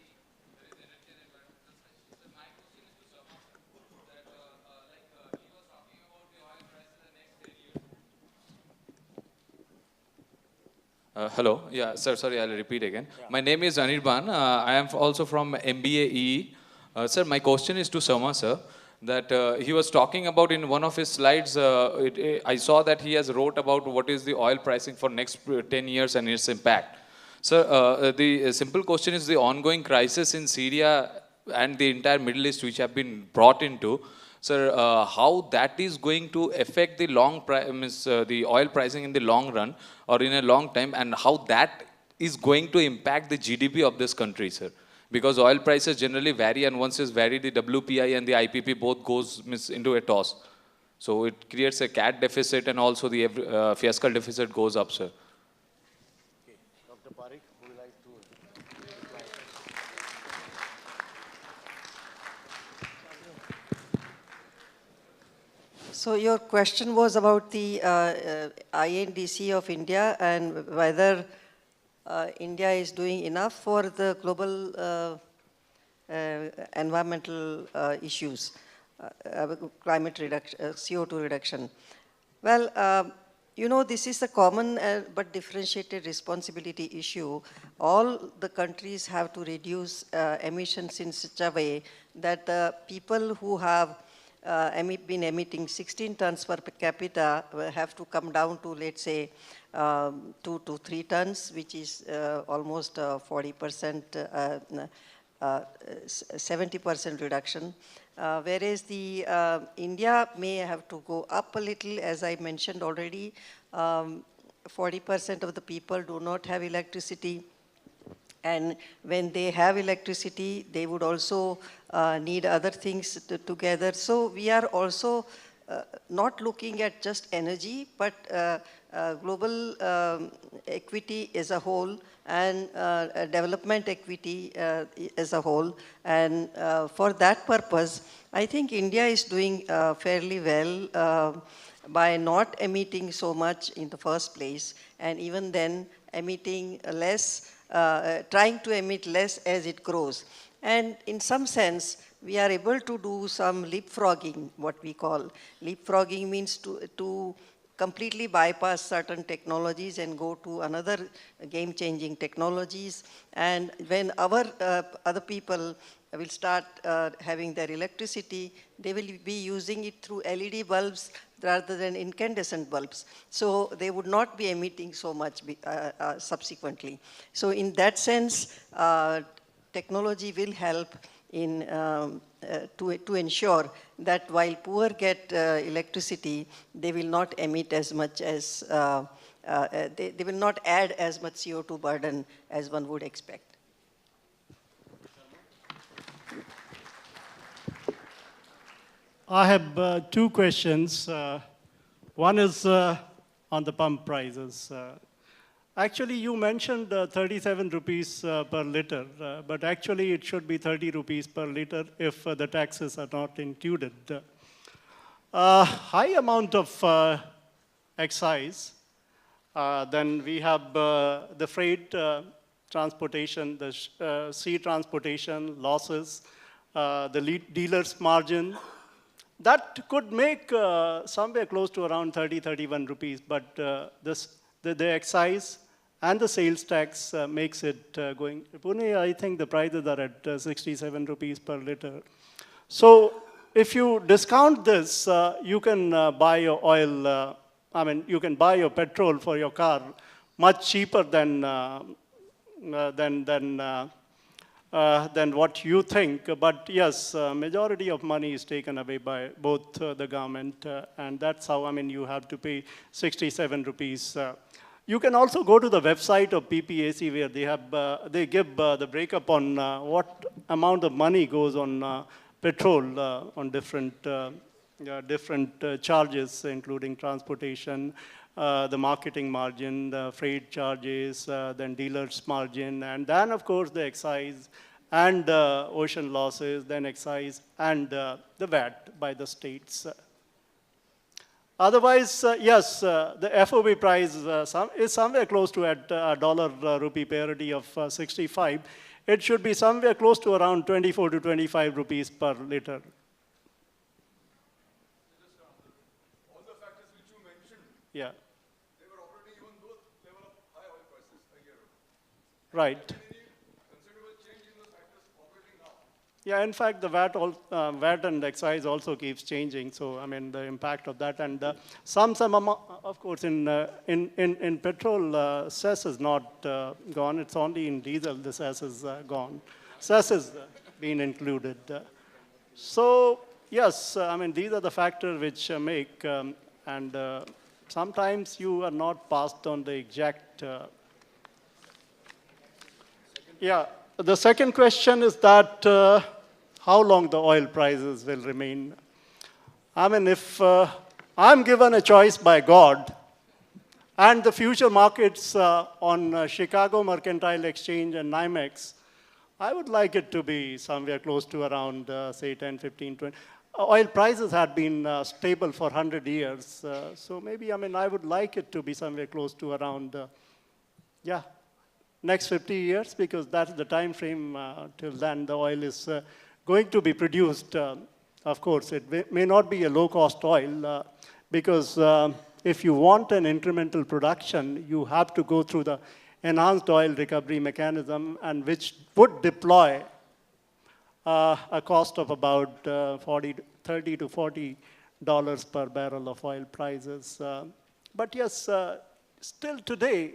There is a Retd environmental science. So my question is to Sharma, that he was talking about the oil prices in the next 10 years. Hello. Yeah, sir. Sorry, I'll repeat again. Yeah. My name is Anirban. I am also from MBA. Sir, my question is to Sharma, sir, that he was talking about in one of his slides, I saw that he has wrote about what is the oil pricing for next 10 years and its impact. Sir, the simple question is the ongoing crisis in Syria and the entire Middle East which have been brought into, sir, how that is going to affect the the oil pricing in the long run or in a long time, and how that is going to impact the GDP of this country, sir. Because oil prices generally vary, and once it's varied, the WPI and the IPP both goes into a toss. So it creates a CAD deficit, and also the fiscal deficit goes up, sir. Okay. Dr. Parikh, would you like to reply? So your question was about the INDC of India and whether India is doing enough for the global environmental issues, climate reduction, CO2 reduction. Well, this is a common but differentiated responsibility issue. All the countries have to reduce emissions in such a way that the people who have been emitting 16 tons per capita have to come down to, let's say, 2 to 3 tons, which is almost 40%, 70% reduction. Whereas the India may have to go up a little, as I mentioned already. 40% of the people do not have electricity. And when they have electricity, they would also need other things together. So we are also not looking at just energy, but global equity as a whole and development equity as a whole. And for that purpose, I think India is doing fairly well by not emitting so much in the first place, and even then emitting less, trying to emit less as it grows. And in some sense, we are able to do some leapfrogging, what we call. Leapfrogging means to completely bypass certain technologies and go to another game-changing technologies. And when our other people will start having their electricity, they will be using it through LED bulbs rather than incandescent bulbs. So they would not be emitting so much subsequently. So in that sense, technology will help in to ensure that while poor get electricity, they will not emit as much as, they will not add as much CO2 burden as one would expect. I have two questions. One is on the pump prices. Actually, you mentioned 37 rupees per liter, but actually it should be 30 rupees per liter if the taxes are not included. High amount of excise. Then we have the freight transportation, the sea transportation losses, the dealer's margin. That could make somewhere close to around 30, 31 rupees, but the excise and the sales tax makes it going. Pune, I think the prices are at 67 rupees per liter. So if you discount this, you can buy your oil, you can buy your petrol for your car much cheaper than what you think. But yes, majority of money is taken away by both the government, and that's how, you have to pay 67 rupees. You can also go to the website of PPAC where they give the breakup on what amount of money goes on petrol on different charges, including transportation, the marketing margin, the freight charges, then dealer's margin, and then of course the excise and ocean losses, then excise and the VAT by the states. Otherwise, yes, the FOB price is somewhere close to at dollar-rupee parity of 65. It should be somewhere close to around 24 to 25 rupees per liter. All the factors which you mentioned, Yeah. they were already even those level of high oil prices a year ago. Right. Considerable change in those factors operating now. Yeah, in fact, the VAT and excise also keeps changing. So, the impact of that, and some amount, of course, in petrol, cess is not gone. It's only in diesel the cess is gone. Cess is been included. So, yes, these are the factors which make, and sometimes you are not passed on the exact. Yeah. The second question is that how long the oil prices will remain. If I'm given a choice by God, and the future markets on Chicago Mercantile Exchange and NYMEX, I would like it to be somewhere close to around, say, 10, 15, 20. Oil prices had been stable for 100 years. So maybe, I would like it to be somewhere close to around, next 50 years, because that's the time frame till then the oil is going to be produced. Of course, it may not be a low-cost oil, because if you want an incremental production, you have to go through the enhanced oil recovery mechanism, and which would deploy a cost of about $30 to $40 per barrel of oil prices. But yes, still today,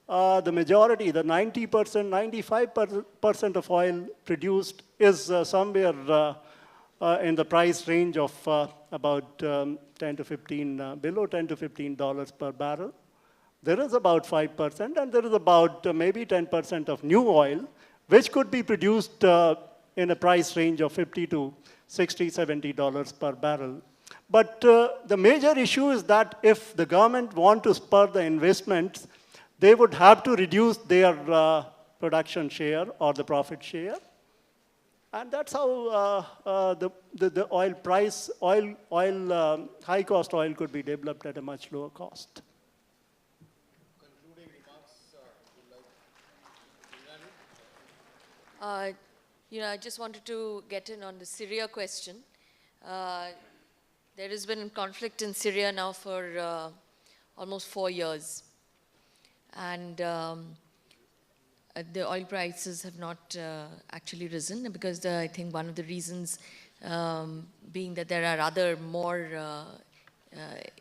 the majority, the 90%, 95% of oil produced is somewhere in the price range of about 10 to 15, below $10 to $15 per barrel. There is about 5%, and there is about maybe 10% of new oil, which could be produced in a price range of $50 to $60, $70 per barrel. But the major issue is that if the government want to spur the investments, they would have to reduce their production share or the profit share. And that's how the oil price, high-cost oil could be developed at a much lower cost. Concluding remarks, would like Indrani? I just wanted to get in on the Syria question. There has been conflict in Syria now for almost 4 years. And the oil prices have not actually risen because I think one of the reasons being that there are other more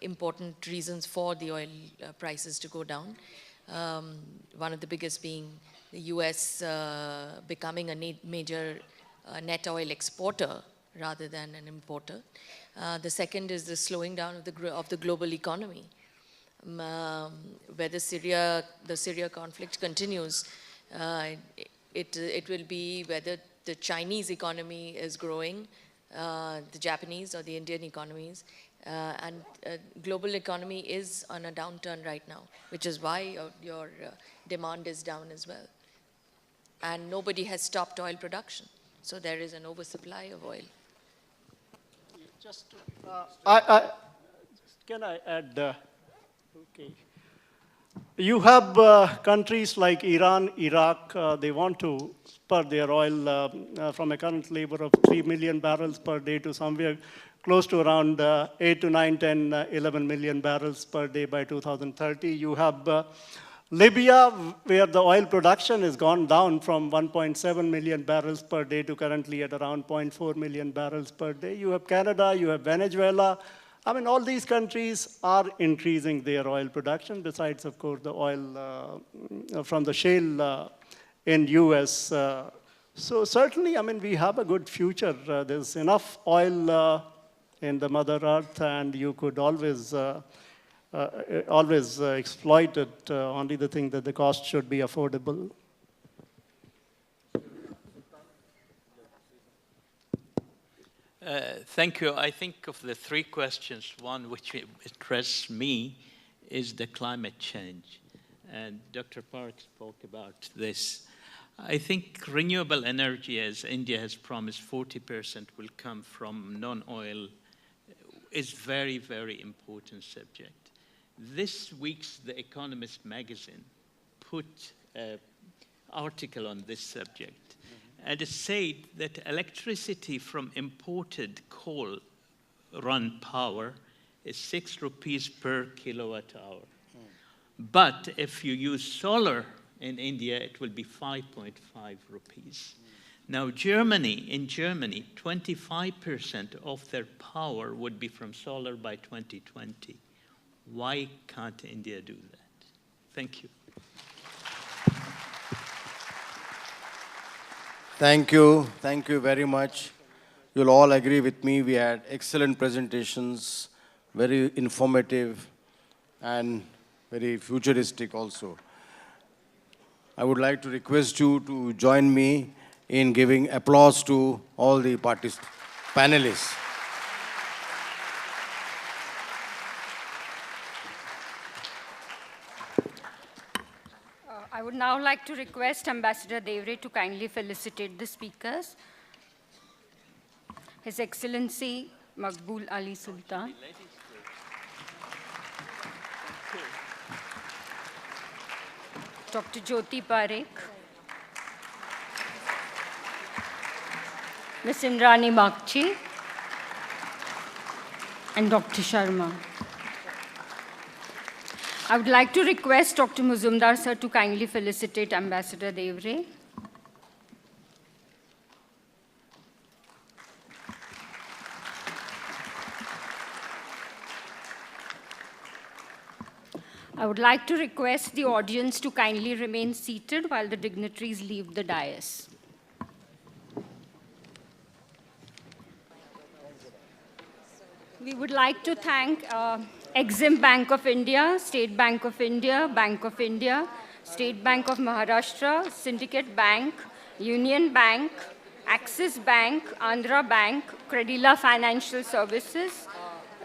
important reasons for the oil prices to go down. One of the biggest being the US becoming a major net oil exporter rather than an importer. The second is the slowing down of the global economy. Where the Syria conflict continues, it will be whether the Chinese economy is growing, the Japanese or the Indian economies, and global economy is on a downturn right now, which is why your demand is down as well. And nobody has stopped oil production, so there is an oversupply of oil. Just can I add? Okay. You have countries like Iran, Iraq, they want to spur their oil from a current level of 3 million barrels per day to somewhere close to around 8 to 9, 10, 11 million barrels per day by 2030. You have Libya, where the oil production has gone down from 1.7 million barrels per day to currently at around 0.4 million barrels per day. You have Canada, you have Venezuela. I mean, all these countries are increasing their oil production, besides, of course, the oil from the shale in US. So certainly, I mean, we have a good future. There's enough oil in the Mother Earth, and you could always exploit it. Only the thing that the cost should be affordable. Thank you. I think of the three questions, one which interests me is the climate change. And Dr. Parikh spoke about this. I think renewable energy, as India has promised, 40% will come from non-oil, is very, very important subject. This week's The Economist magazine put an article on this subject. And it said that electricity from imported coal-run power is 6 rupees per kilowatt hour. But if you use solar in India, it will be 5.5 rupees. Now, in Germany, 25% of their power would be from solar by 2020. Why can't India do that? Thank you. Thank you. Thank you very much. You'll all agree with me. We had excellent presentations, very informative and very futuristic also. I would like to request you to join me in giving applause to all the panelists. I would now like to request Ambassador Devare to kindly felicitate the speakers. His Excellency Maqbool Ali Sultan. Dr. Jyoti Parikh. Ms. Indrani Bagchi. And Dr. Sharma. I would like to request Dr. Majumdar sir to kindly felicitate Ambassador Devare. I would like to request the audience to kindly remain seated while the dignitaries leave the dais. We would like to thank Exim Bank of India, State Bank of India, State Bank of Maharashtra, Syndicate Bank, Union Bank, Axis Bank, Andhra Bank, Credila Financial Services,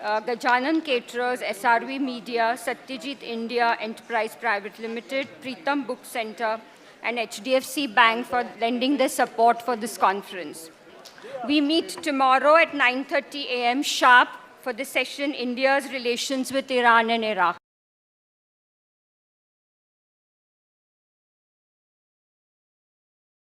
Gajanan Caterers, SRV Media, Satyajit India Enterprise Private Limited, Preetham Book Center, and HDFC Bank for lending their support for this conference. We meet tomorrow at 9:30 a.m. sharp for the session India's Relations with Iran and Iraq.